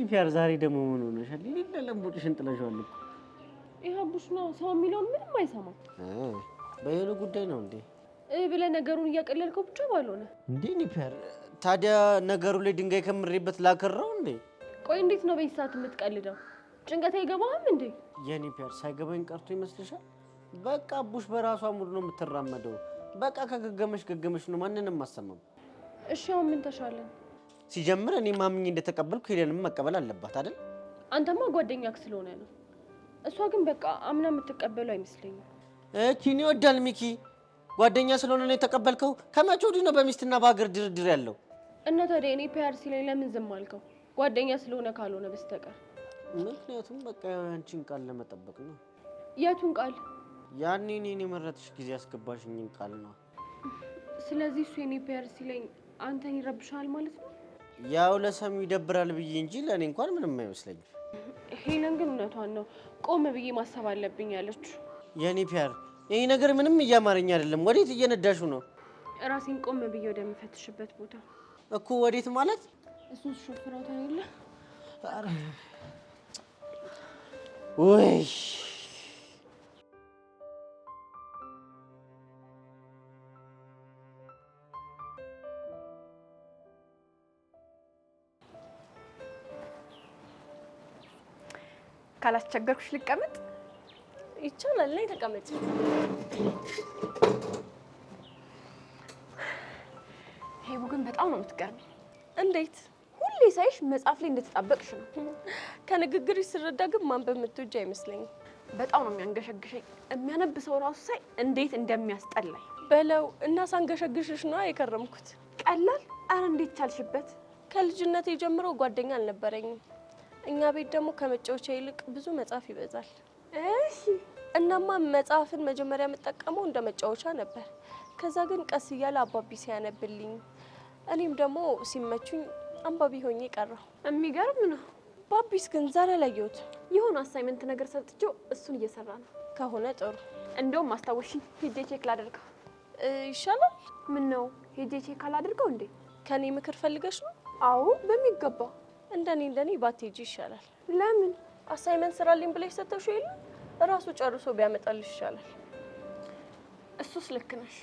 S10: ፒያር ዛሬ ደግሞ ምን ሆነሻል? ለለምቦጭሽን ጥለሽዋል እኮ።
S6: ይሄ አቡሽ ነው ሰው የሚለውን ምንም አይሰማም።
S10: በሄሎ ጉዳይ ነው እንዴ
S6: ብለህ ነገሩን እያቀለልከው ብቻ ባልሆነ
S10: እንዴ ፒያር። ታዲያ ነገሩ ላይ ድንጋይ ከምሬበት ላከራው እንዴ?
S6: ቆይ እንዴት ነው በዚህ ሰዓት የምትቀልደው? ጭንቀት አይገባህም እንዴ?
S10: የኔ ፒያር ሳይገባኝ ቀርቶ ይመስልሻል? በቃ አቡሽ በራሷ ሙድ ነው የምትራመደው። በቃ ከገገመሽ ነው፣ ማንንም አሰማም።
S6: እሺ አሁን ምን ተሻለን?
S10: ሲጀምር እኔ ማምኜ እንደተቀበልኩ ሄደንም መቀበል አለባት አይደል?
S6: አንተማ ጓደኛክ ስለሆነ ነው። እሷ ግን በቃ አምና የምትቀበሉ አይመስለኝም።
S10: ኪኒ ይወዳል ሚኪ። ጓደኛ ስለሆነ ነው የተቀበልከው? ከመቼ ወዲህ ነው በሚስትና በሀገር ድርድር ያለው?
S6: እና ታዲያ እኔ ፒያር ሲለኝ ለምን ዝም አልከው? ጓደኛ ስለሆነ ካልሆነ በስተቀር።
S10: ምክንያቱም በቃ ያንቺን ቃል ለመጠበቅ ነው።
S6: የቱን ቃል?
S10: ያኔ እኔን የመረጥሽ ጊዜ ያስገባሽኝን ቃል ነው።
S6: ስለዚህ እሱ የኔ ፒያር ሲለኝ አንተን ይረብሻል ማለት ነው?
S10: ያው ለሰሚው ይደብራል ብዬ እንጂ ለእኔ እንኳን ምንም አይመስለኝም።
S6: ሄለን ግን እውነቷን ነው። ቆም ብዬ ማሰብ አለብኝ ያለችው።
S10: የኔ ፒያር ይሄ ነገር ምንም እያማረኝ አይደለም። ወዴት እየነዳሹ ነው?
S6: ራሴን ቆም ብዬ ወደምፈትሽበት ቦታ
S10: እኮ። ወዴት ማለት?
S6: እሱ ሾፍራው ታይለ
S10: ወይ
S12: ካላስቸገርኩሽ ልቀመጥ?
S6: ይቻላል። ላይ ተቀመጭ።
S12: ሄቡ ግን በጣም ነው የምትገርመኝ።
S6: እንዴት?
S12: ሁሌ ሳይሽ መጽሐፍ ላይ እንደተጣበቅሽ ነው።
S6: ከንግግርሽ ስረዳ ግን ማንበብ የምትወጂ አይመስለኝም።
S12: በጣም ነው የሚያንገሸግሸኝ። የሚያነብ ሰው ራሱ ሳይ እንዴት እንደሚያስጠላኝ
S6: በለው እና ሳንገሸግሽሽ ነው የከረምኩት።
S12: ቀላል? አረ እንዴት ቻልሽበት?
S6: ከልጅነቴ ጀምሮ ጓደኛ አልነበረኝም። እኛ ቤት ደግሞ ከመጫወቻ ይልቅ ብዙ መጽሐፍ ይበዛል።
S12: እሺ።
S6: እናማ መጽሐፍን መጀመሪያ የምጠቀመው እንደ መጫወቻ ነበር። ከዛ ግን ቀስ እያለ አባቢ ሲያነብልኝ እኔም ደግሞ ሲመቹኝ አንባቢ ሆኜ ቀረሁ።
S12: የሚገርም ነው።
S6: ባቢስ ግን ዛሬ አላየሁት።
S12: የሆነ አሳይመንት ነገር ሰጥቼው እሱን እየሰራ ነው።
S6: ከሆነ ጥሩ።
S12: እንደውም አስታወሽኝ፣ ሄጄ ቼክ ላደርገው
S6: ይሻላል።
S12: ምን ነው ሄጄ ቼክ አላደርገው እንዴ?
S6: ከኔ ምክር ፈልገሽ ነው?
S12: አዎ በሚገባ።
S6: እንደኔ ባትሄጂ ይሻላል።
S12: ለምን?
S6: አሳይመንት ስራልኝ ብለሽ ሰጥተሽው የለ እራሱ ጨርሶ ቢያመጣልሽ ይሻላል።
S12: እሱስ ልክ ነሽ።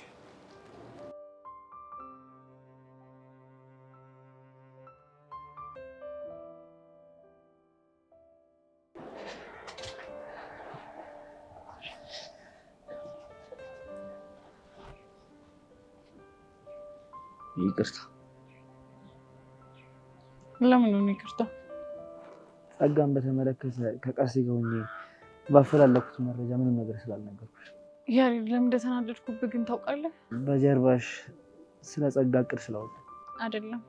S9: ይቅርታ።
S7: ለምን ነው ይቅርታ?
S9: ጸጋን በተመለከተ ከቃሴ ጋር ሆኜ ባፈላለኩት መረጃ ምንም ነገር ስላልነገርኩሽ።
S7: ያሬድ ለምን እንደተናደድኩብህ ግን ታውቃለህ?
S9: በጀርባሽ ስለ ጸጋ እቅድ ስላወጣ
S7: አይደለም።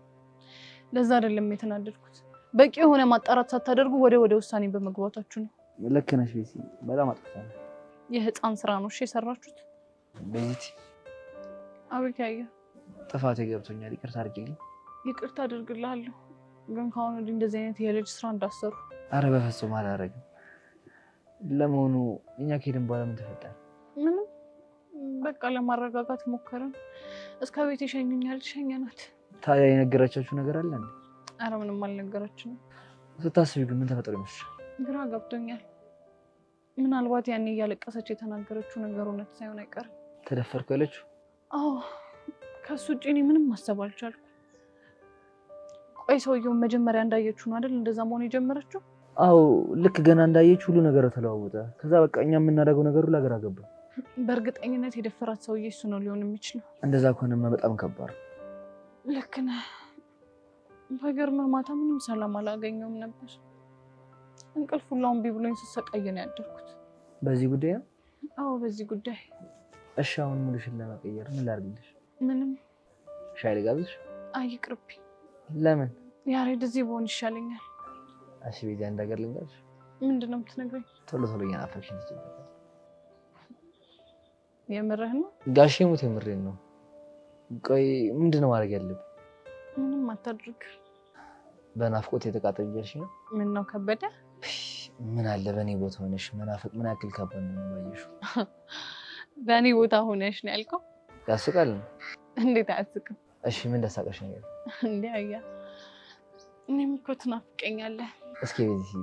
S7: ለዛ አይደለም የተናደድኩት። በቂ የሆነ ማጣራት ሳታደርጉ ወደ ውሳኔ በመግባታችሁ ነው።
S9: ልክ ነሽ ቤቲ፣ በጣም አጥፍተናል።
S7: የህፃን ስራ ነው እሺ የሰራችሁት።
S9: ቤቲ
S7: አቤት። ያየ
S9: ጥፋቴ ገብቶኛል፣ ይቅርታ አድርጊልኝ።
S7: ይቅርታ አድርግልሃለሁ፣ ግን ከአሁን ወዲህ እንደዚህ አይነት የልጅ ስራ እንዳሰሩ።
S9: አረ በፍጹም አላደርግም። ለመሆኑ እኛ ከሄድን በኋላ ምን ተፈጠረ?
S7: ምንም፣ በቃ ለማረጋጋት ሞከርን። እስከ ቤት ይሸኙኛል፣ ሸኘናት።
S9: ታዲያ የነገረቻችሁ ነገር አለ እንዴ?
S7: አረ ምንም አልነገረችንም።
S9: ስታስቢ ግን ምን ተፈጠረ ይመስልሻል?
S7: ግራ ገብቶኛል። ምናልባት ያኔ እያለቀሰች የተናገረችው ነገር እውነት ሳይሆን አይቀርም።
S9: ተደፈርኩ ያለችው?
S7: አዎ፣ ከሱ ውጭ እኔ ምንም ማሰብ አልቻልኩም። ቆይ ሰውየውን መጀመሪያ እንዳየችው ነው አይደል እንደዛ መሆን የጀመረችው?
S9: አዎ፣ ልክ ገና እንዳየች ሁሉ ነገር ተለዋወጠ። ከዛ በቃ እኛ የምናደርገው ነገር ሁሉ አገር አገባ።
S7: በእርግጠኝነት የደፈራት ሰውዬ እሱ ነው ሊሆን የሚችለው።
S9: እንደዛ ከሆነማ በጣም ከባድ።
S7: ልክ ነህ። በገርምህ ማታ ምንም ሰላም አላገኘውም ነበር። እንቅልፍ ሁሉ እምቢ ብሎኝ ስሰቃይ ነው ያደርኩት።
S9: በዚህ ጉዳይ ነው?
S7: አዎ በዚህ ጉዳይ።
S9: እሺ አሁን ሙሉሽን ለመቀየር ምን ላድርግልሽ?
S7: ምንም።
S9: ሻይ ልጋብዝሽ?
S7: አይ ይቅርብኝ።
S9: ለምን?
S7: ያሬድ እዚህ በሆን ይሻለኛል።
S9: እሺ ቤዛ አንድ ነገር ልንገርሽ።
S7: ምንድን ነው የምትነግረኝ?
S9: ቶሎ ቶሎ እየናፈቅሽኝ ትችላለሽ።
S7: የምርህን ነው?
S9: ጋሼ ሙት የምሬን ነው። ቆይ ምንድን ነው ማድረግ ያለብኝ?
S7: ምንም አታድርግ።
S9: በናፍቆት የተቃጠል እያልሽ ነው?
S7: ምን ነው ከበደ?
S9: ምን አለ በእኔ ቦታ ሆነሽ መናፈቅ ምን ያክል ከባድ ነው ባየሽው።
S7: በእኔ ቦታ ሆነሽ ነው ያልከው?
S9: ያስቃል።
S7: እንዴት አያስቅም?
S9: እሺ ምን ደሳቀሽ ነገር?
S7: እንዴ አያ
S4: እኔም እኮ ትናፍቀኛለህ።
S13: እስኪ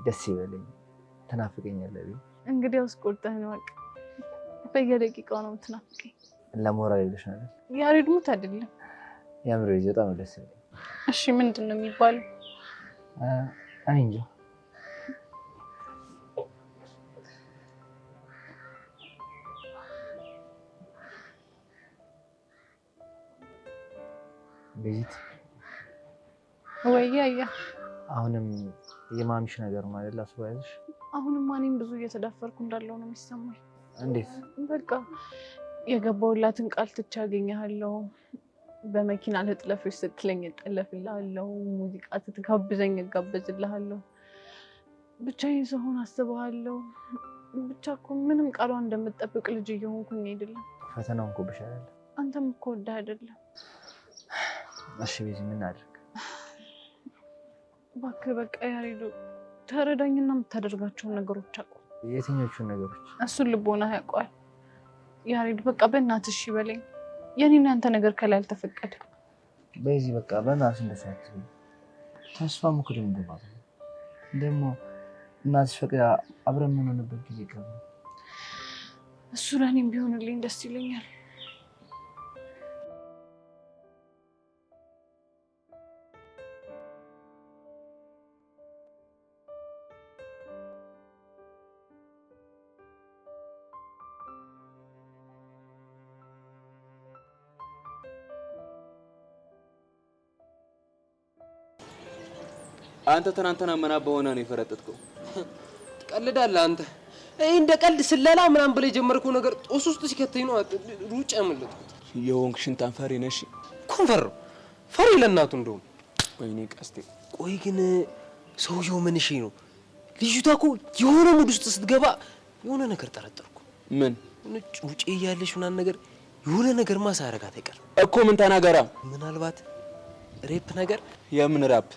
S13: ደስ ይበለኝ። ትናፍቀኛለህ ቢ
S4: እንግዲያውስ ቁርጥህን ወቅ። በየደቂቃው ነው የምትናፍቀኝ።
S13: ለሞራል ይልሽ ነው።
S4: ያሬድ ሙት አይደለም
S13: ያምሮ በጣም ደስ ይለኝ።
S4: እሺ ምንድን ነው የሚባለው?
S13: እኔ እንጃ። ቤዚት
S4: ወይ አያ
S13: አሁንም የማሚሽ ነገር ነው አይደል? አስባይሽ
S4: አሁንም እኔም ብዙ እየተዳፈርኩ እንዳለው ነው የሚሰማኝ።
S13: እንዴት?
S4: በቃ የገባሁላትን ቃል ትቼ አገኘሃለሁ። በመኪና ልጥለፍሽ ስትለኝ እጠለፍልሃለሁ። ሙዚቃ ስትጋብዘኝ እጋበዝልሃለሁ። ብቻዬን ስሆን አስብሃለሁ። ብቻ እኮ ምንም ቃሏን እንደምጠብቅ ልጅ እየሆንኩኝ አይደለም።
S13: ፈተናውን እኮ ብሻለሁ።
S4: አንተም እኮ ወደህ አይደለም።
S13: እሺ ቤዚ ምን አድርግ?
S4: እባክህ በቃ ያሬዱ ተረዳኝና የምታደርጋቸውን ነገሮች አቁም።
S13: የትኞቹን ነገሮች?
S4: እሱን ልቦና ያውቀዋል። ያሬዱ በቃ በእናትህ እሺ በለኝ። የኔና ያንተ ነገር ከላይ አልተፈቀደም።
S13: ቤዚ በቃ በእናትሽ እንደሱ አትበይ። ተስፋ ሙክድም እንደማለት ደግሞ እናትሽ ፈቅዳ አብረን የምንሆንበት ጊዜ ቀርብ።
S4: እሱ ለእኔም ቢሆንልኝ ደስ ይለኛል።
S3: አንተ ትናንትና ምን በሆነ ነው የፈረጠጥከው?
S8: ትቀልዳለህ አንተ። እንደ ቀልድ ስለላ ምናምን ብለህ የጀመርከው ነገር ጦስ ውስጥ ሲከተኝ ነው ሩጫ ያመለጥኩት።
S3: የወንክሽን ታንፈሪ ነሽ።
S8: ኮንፈር ፈሪ ለእናቱ እንደውም።
S3: ወይኔ ቀስቴ።
S8: ቆይ ግን ሰውየው ምን እሺ ነው? ልጅቷ እኮ የሆነ ሙድ ውስጥ ስትገባ የሆነ ነገር ጠረጠርኩ።
S3: ምን?
S8: ውጪ እያለሽ ምናምን ነገር የሆነ ነገር ማሳረጋት አይቀርም
S3: እኮ። ምን ተናገራ?
S8: ምናልባት ሬፕ ነገር።
S3: የምን ራፕ?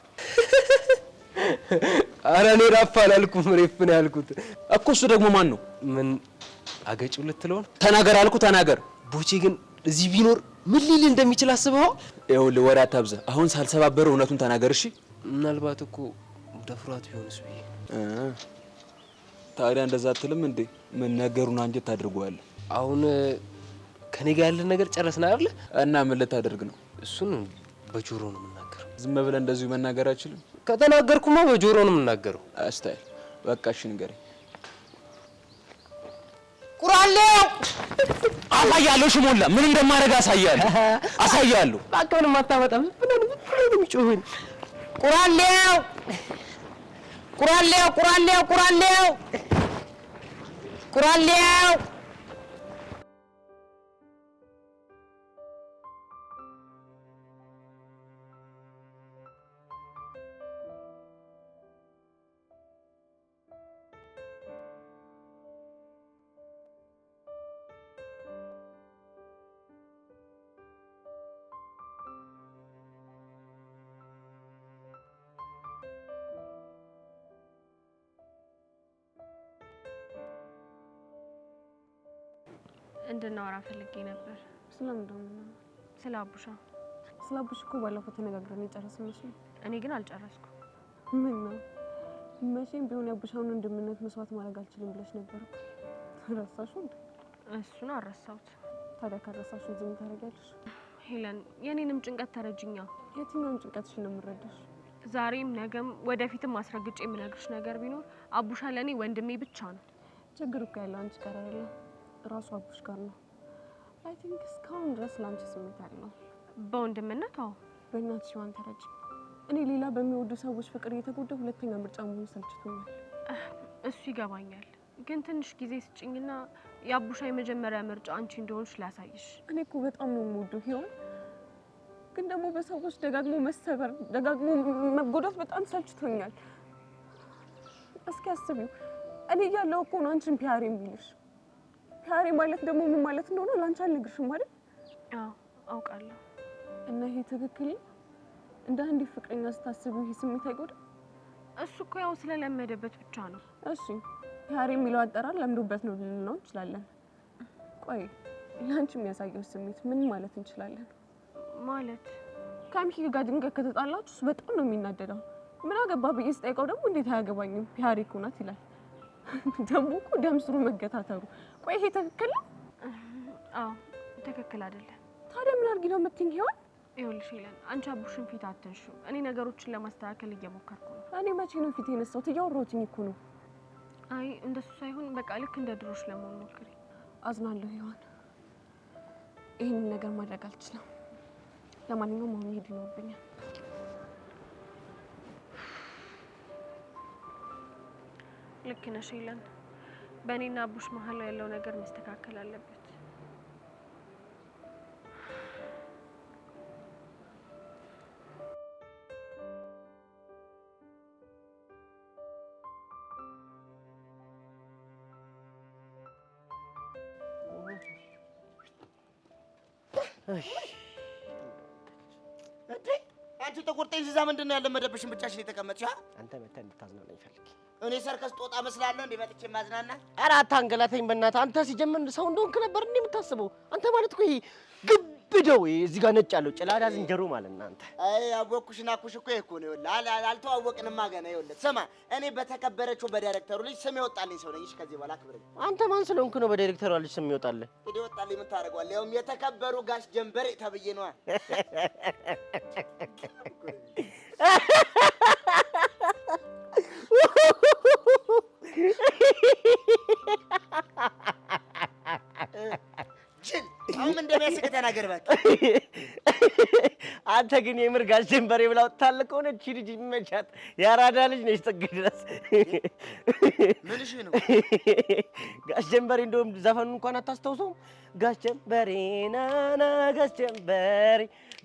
S8: ኧረ እኔ ራፕ አላልኩም ሬፕ ነው ያልኩት
S3: እኮ። እሱ ደግሞ ማን ነው?
S8: ምን አገጭው ልትለው ነው?
S3: ተናገር አልኩ ተናገር።
S8: ቦቼ ግን እዚህ ቢኖር ምን ሊል እንደሚችል አስበው።
S3: ይኸውልህ ወሬ አታብዛ። አሁን ሳልሰባበረው እውነቱን ተናገር እሺ።
S8: ምናልባት እኮ ደፍሯት ቢሆንስ ብዬ።
S3: ታዲያ እንደዛ አትልም እንዴ? ምን ነገሩን አንጀት ታድርገዋለህ?
S8: አሁን ከኔ ጋር ያለ ነገር ጨረስን አይደል?
S3: እና ምን ልታደርግ ነው?
S8: እሱን በጆሮ ነው የምናገረው።
S3: ዝም ብለህ እንደዚሁ መናገር አይችልም?
S8: ከተናገርኩማ በጆሮ ነው የምናገረው።
S3: አስታይ በቃ እሺ ንገረኝ።
S8: ቁራሌው
S3: አሳያለሁ። ሽሞላ ምን እንደማደርግ አሳያለሁ።
S8: እባክህ ምንም አታመጣም። ብለን የሚጮህን
S10: ቁራሌው ቁራሌው ቁራሌው ቁራሌው ቁራሌው
S12: እንድናወራ ፈልጌ ነበር።
S6: ስለምንድን ነው?
S12: ስለ አቡሻ።
S6: ስለ አቡሽ እኮ ባለፈው ተነጋግረን የጨረስን መስሎኝ።
S12: እኔ ግን አልጨረስኩም።
S6: ምን ነው? መቼም ቢሆን የአቡሻውን ወንድምነት መስዋዕት ማድረግ አልችልም ብለሽ ነበር እኮ። ረሳሽው እንዴ?
S12: እሱን አልረሳሁት።
S6: ታዲያ ካረሳሽው ዝም ታደርጊያለሽ?
S12: ሄለን፣ የኔንም ጭንቀት ተረጅኛ።
S6: የትኛውን ጭንቀትሽን ነው የምረዳሽ?
S12: ዛሬም ነገም ወደፊትም አስረግጬ የምነግርሽ ነገር ቢኖር አቡሻ ለኔ ወንድሜ ብቻ ነው።
S6: ችግር እኮ ያለው አንቺ ጋር አይደለም፣ ራሱ አቡሽ ጋር ነው። አይ ቲንክ እስካሁን ድረስ ላንቺ ስሜት አለው።
S12: በወንድምነት? አዎ።
S6: በእናትሽ ዋን ተረጅ። እኔ ሌላ በሚወዱ ሰዎች ፍቅር እየተጎዳ ሁለተኛ ምርጫ መሆን ሰልችቶኛል።
S12: እሱ ይገባኛል፣ ግን ትንሽ ጊዜ ስጭኝና የአቡሻ የመጀመሪያ ምርጫ አንቺ እንደሆንሽ ላሳይሽ።
S6: እኔ እኮ በጣም ነው የምወደው ሂዮን፣ ግን ደግሞ በሰዎች ደጋግሞ መሰበር፣ ደጋግሞ መጎዳት በጣም ሰልችቶኛል። እስኪ አስቢው፣ እኔ እያለሁ እኮ ነው አንቺን ፒያሬ የሚልሽ። ፒያሬ ማለት ደግሞ ምን ማለት እንደሆነ ላንቺ አልነግርሽም ማለት?
S12: አዎ አውቃለሁ።
S6: እና ይሄ ትክክል እንደ አንድ ፍቅረኛ ስታስቢው ይሄ ስሜት አይጎዳም?
S12: እሱ እኮ ያው ስለለመደበት ብቻ ነው።
S6: እሺ ፒያሬ የሚለው አጠራር ለምዶበት ነው ልንለው እንችላለን። ቆይ ላንቺ የሚያሳየው ስሜት ምን ማለት እንችላለን?
S12: ማለት
S6: ከሚኪ ጋር ድንገት ከተጣላችሁ በጣም ነው የሚናደደው። ምን አገባ ብዬ ስጠይቀው ደግሞ እንዴት አያገባኝም ፒያሪክ ናት ይላል። ደግሞ እኮ ደም ስሩ መገታተሩ። ቆይ ይሄ ትክክል ነው?
S12: አዎ ትክክል አይደለም።
S6: ታዲያ ምን አድርጊ ነው የምትይኝ ይሆን?
S12: ይኸውልሽ ሄለን አንቺ አቡሽን ፊት አትንሹ። እኔ ነገሮችን ለማስተካከል እየሞከርኩ ነው።
S6: እኔ መቼ ነው ፊት የነሳሁት? እያወራሁትኝ እኮ ነው።
S12: አይ እንደሱ ሳይሆን በቃ ልክ እንደ ድሮሽ ለመሆን ሞክሪ።
S6: አዝናለሁ ይሆን? ይህንን ነገር ማድረግ አልችልም። ለማንኛውም አሁን ሄድ ይኖርብኛል።
S12: ልክ ነሽ ሄለን። በእኔና አቡሽ መሀል ያለው ነገር መስተካከል አለበት።
S11: አንቺ ጥቁር ጤዛ ምንድነው ያለ መደብሽን ብቻሽን የተቀመጥሽ?
S10: አንተ መተህ እንድታዝናናኝ ፈልጌ።
S11: እኔ ሰርከስ ጦጣ መስላለሁ እንዴ መጥቼ ማዝናና?
S10: ኧረ አታንገላተኝ በእናትህ። አንተ ሲጀምር ሰው እንደሆንክ ነበር እንዴ የምታስበው? አንተ ማለት እኮ ይሄ ግብደው እዚህ ጋር ነጭ ያለው ጭላዳ ዝንጀሮ ማለት ነው አንተ።
S11: አይ አወኩሽና ኩሽ እኮ እኮ ነው። ይኸውልህ አልተዋወቅንማ ገና። ይኸውልህ ስማ፣ እኔ በተከበረችው በዳይሬክተሩ ልጅ ስም ይወጣልኝ ሰው ነኝ። እሺ ከዚህ በኋላ አክብረኝ።
S10: አንተ ማን ስለሆንክ ነው በዳይሬክተሩ ልጅ ስም ይወጣልህ?
S11: እንግዲህ ይወጣልኝ ምን ታደርገዋለህ? ያውም የተከበሩ ጋሽ ጀንበሬ ተብዬ ነዋ። ጅል አሁን እንደሚያስቅ ተናገር እባክህ።
S10: አንተ ግን የምር ጋሽ ጀንበሬ ብላ ወጣልህ ከሆነ እቺ ልጅ ይመቻት። የአራዳ ልጅ ነች ጥግ ድረስ።
S11: ምንሽ ነው?
S10: ጋሽ ጀንበሬ እንደውም ዘፈኑን እንኳን አታስታውሰውም? ጋሽ ጀንበሬ ናና ጋሽ ጀንበሬ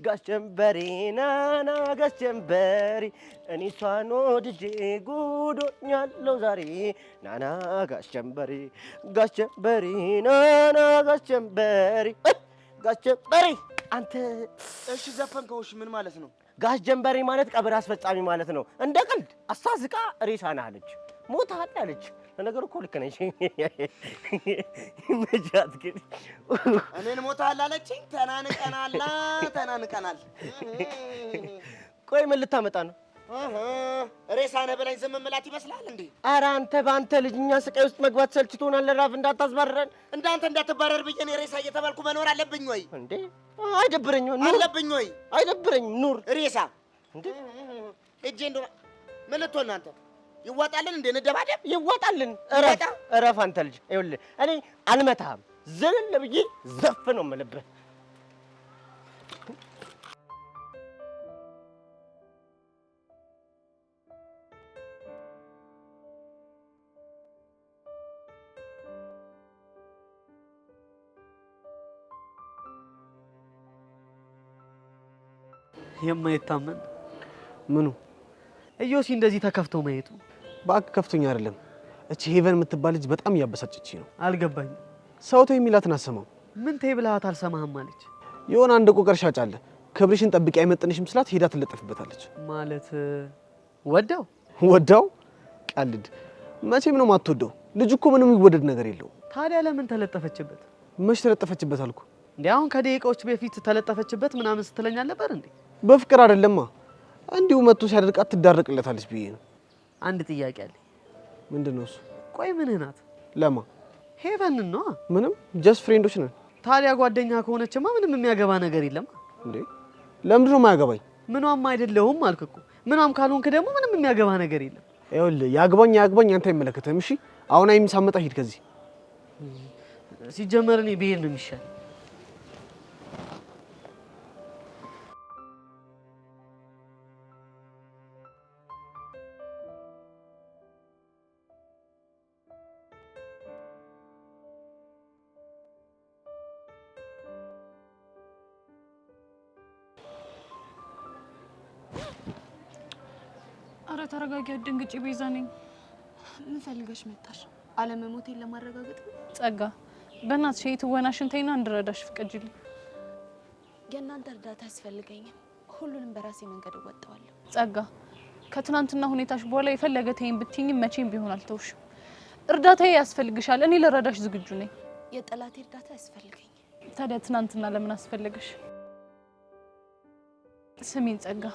S10: ጋሽ ጀንበሬ ናና ጋሽ ጀንበሬ እኔ እሷን ወድጄ ጉዶኛለሁ ዛሬ ናና ጋሽ ጀንበሬ ናና ጋሽ ጀንበሬ ጋሽ ጀንበሬ አንተ
S11: እሺ ዘፈንከውሽ ምን ማለት ነው?
S10: ጋሽ ጀንበሬ ማለት ቀብር አስፈጻሚ ማለት ነው። እንደ ቀልድ አሳዝቃ ሬሳ ነህ አለች። ሞተሃል አለች። ለነገሩ እኮ ልክ ነሽ። መጃት ግን
S11: እኔን ሞተሃል አለችኝ። ተናንቀናል።
S10: ቆይ ምን ልታመጣ ነው?
S11: ሬሳ ነህ ብለኝ ዝም እምላት ይመስላል እንዴ?
S10: ኧረ አንተ በአንተ ልጅ እኛ ስቃይ ውስጥ መግባት ሰልችቶናል። ራፍ እንዳታስባረረን።
S11: እንዳንተ እንዳትባረር ብዬ እኔ ሬሳ እየተባልኩ መኖር አለብኝ ወይ?
S10: እንዴ አይደብረኝም?
S11: አለብኝ ወይ?
S10: አይደብረኝም። ኑር
S11: ሬሳ እንዴ እጄ እንደው ምን ልትሆን ነው አንተ? ይዋጣልን እንዴ? እንደባደብ
S10: ይዋጣልን። እረፍ አንተ ልጅ። ይኸውልህ እኔ አልመታህም። ዘልል ብዬ ዘፍ ነው የምልብህ።
S9: የማይታመን
S13: ምኑ?
S9: እዮሲ እንደዚህ ተከፍተው ማየቱ።
S13: እባክህ ከፍቶኝ አይደለም። እቺ ሄቨን የምትባል ልጅ በጣም እያበሳጨችኝ ነው።
S9: አልገባኝም።
S13: ሰው ተው የሚላትን አሰማው።
S9: ምን ተይ ብለሃት አልሰማህም አለች።
S13: የሆነ አንድ ቆቀር ሻጭ አለ። ክብርሽን ጠብቂ አይመጥንሽም ስላት ሄዳ ትለጠፍበታለች።
S9: ማለት ወዳው
S13: ቀልድ። መቼም ነው የማትወደው። ልጅ እኮ ምንም የሚወደድ ነገር የለውም።
S9: ታዲያ ለምን ተለጠፈችበት?
S13: መች ተለጠፈችበት አልኩ
S9: እንዴ? አሁን ከደቂቃዎች በፊት ተለጠፈችበት ምናምን ስትለኝ አልነበር እንዴ?
S13: በፍቅር አይደለማ፣ እንዲሁ መጥቶ ሲያደርቃት ትዳረቅለታለች ብዬ ነው።
S9: አንድ ጥያቄ አለኝ።
S13: ምንድነው እሱ?
S9: ቆይ ምንህ ናት?
S13: ለማ
S9: ሄቨን ነው።
S13: ምንም ጀስት ፍሬንዶች ነን።
S9: ታዲያ ጓደኛ ከሆነችማ ምንም የሚያገባ ነገር የለም
S13: እንዴ? ለምንድን ነው የማያገባኝ?
S9: ምኗም አይደለሁም አልክ እኮ። ምኗም ካልሆንክ ደግሞ ምንም የሚያገባ ነገር የለም።
S13: ይኸውልህ ያግባኝ አንተ አይመለከትህም። እሺ አሁን አይም ሳመጣ ሂድ ከዚህ።
S9: ሲጀመር እኔ ብሄድ ነው የሚሻል።
S7: አረ ተረጋጊ፣ አትደንግጪ። ቤዛ ነኝ። ምን ፈልገሽ መጣሽ? አለመሞቴን ለማረጋገጥ ነው። ጸጋ፣ በእናትሽ የትወናሽን ተይና እንድረዳሽ ፍቀጂልኝ።
S4: የእናንተ እርዳታ አያስፈልገኝም። ሁሉንም በራሴ መንገድ እወጣዋለሁ።
S7: ጸጋ፣ ከትናንትና ሁኔታሽ በኋላ የፈለገ ተይኝ ብትይኝም መቼም ቢሆን አልተውሽም። እርዳታዬ ያስፈልግሻል። እኔ ልረዳሽ ዝግጁ ነኝ።
S4: የጠላቴ እርዳታ አያስፈልገኝም።
S7: ታዲያ ትናንትና ለምን አስፈለገሽ? ስሚኝ ጸጋ፣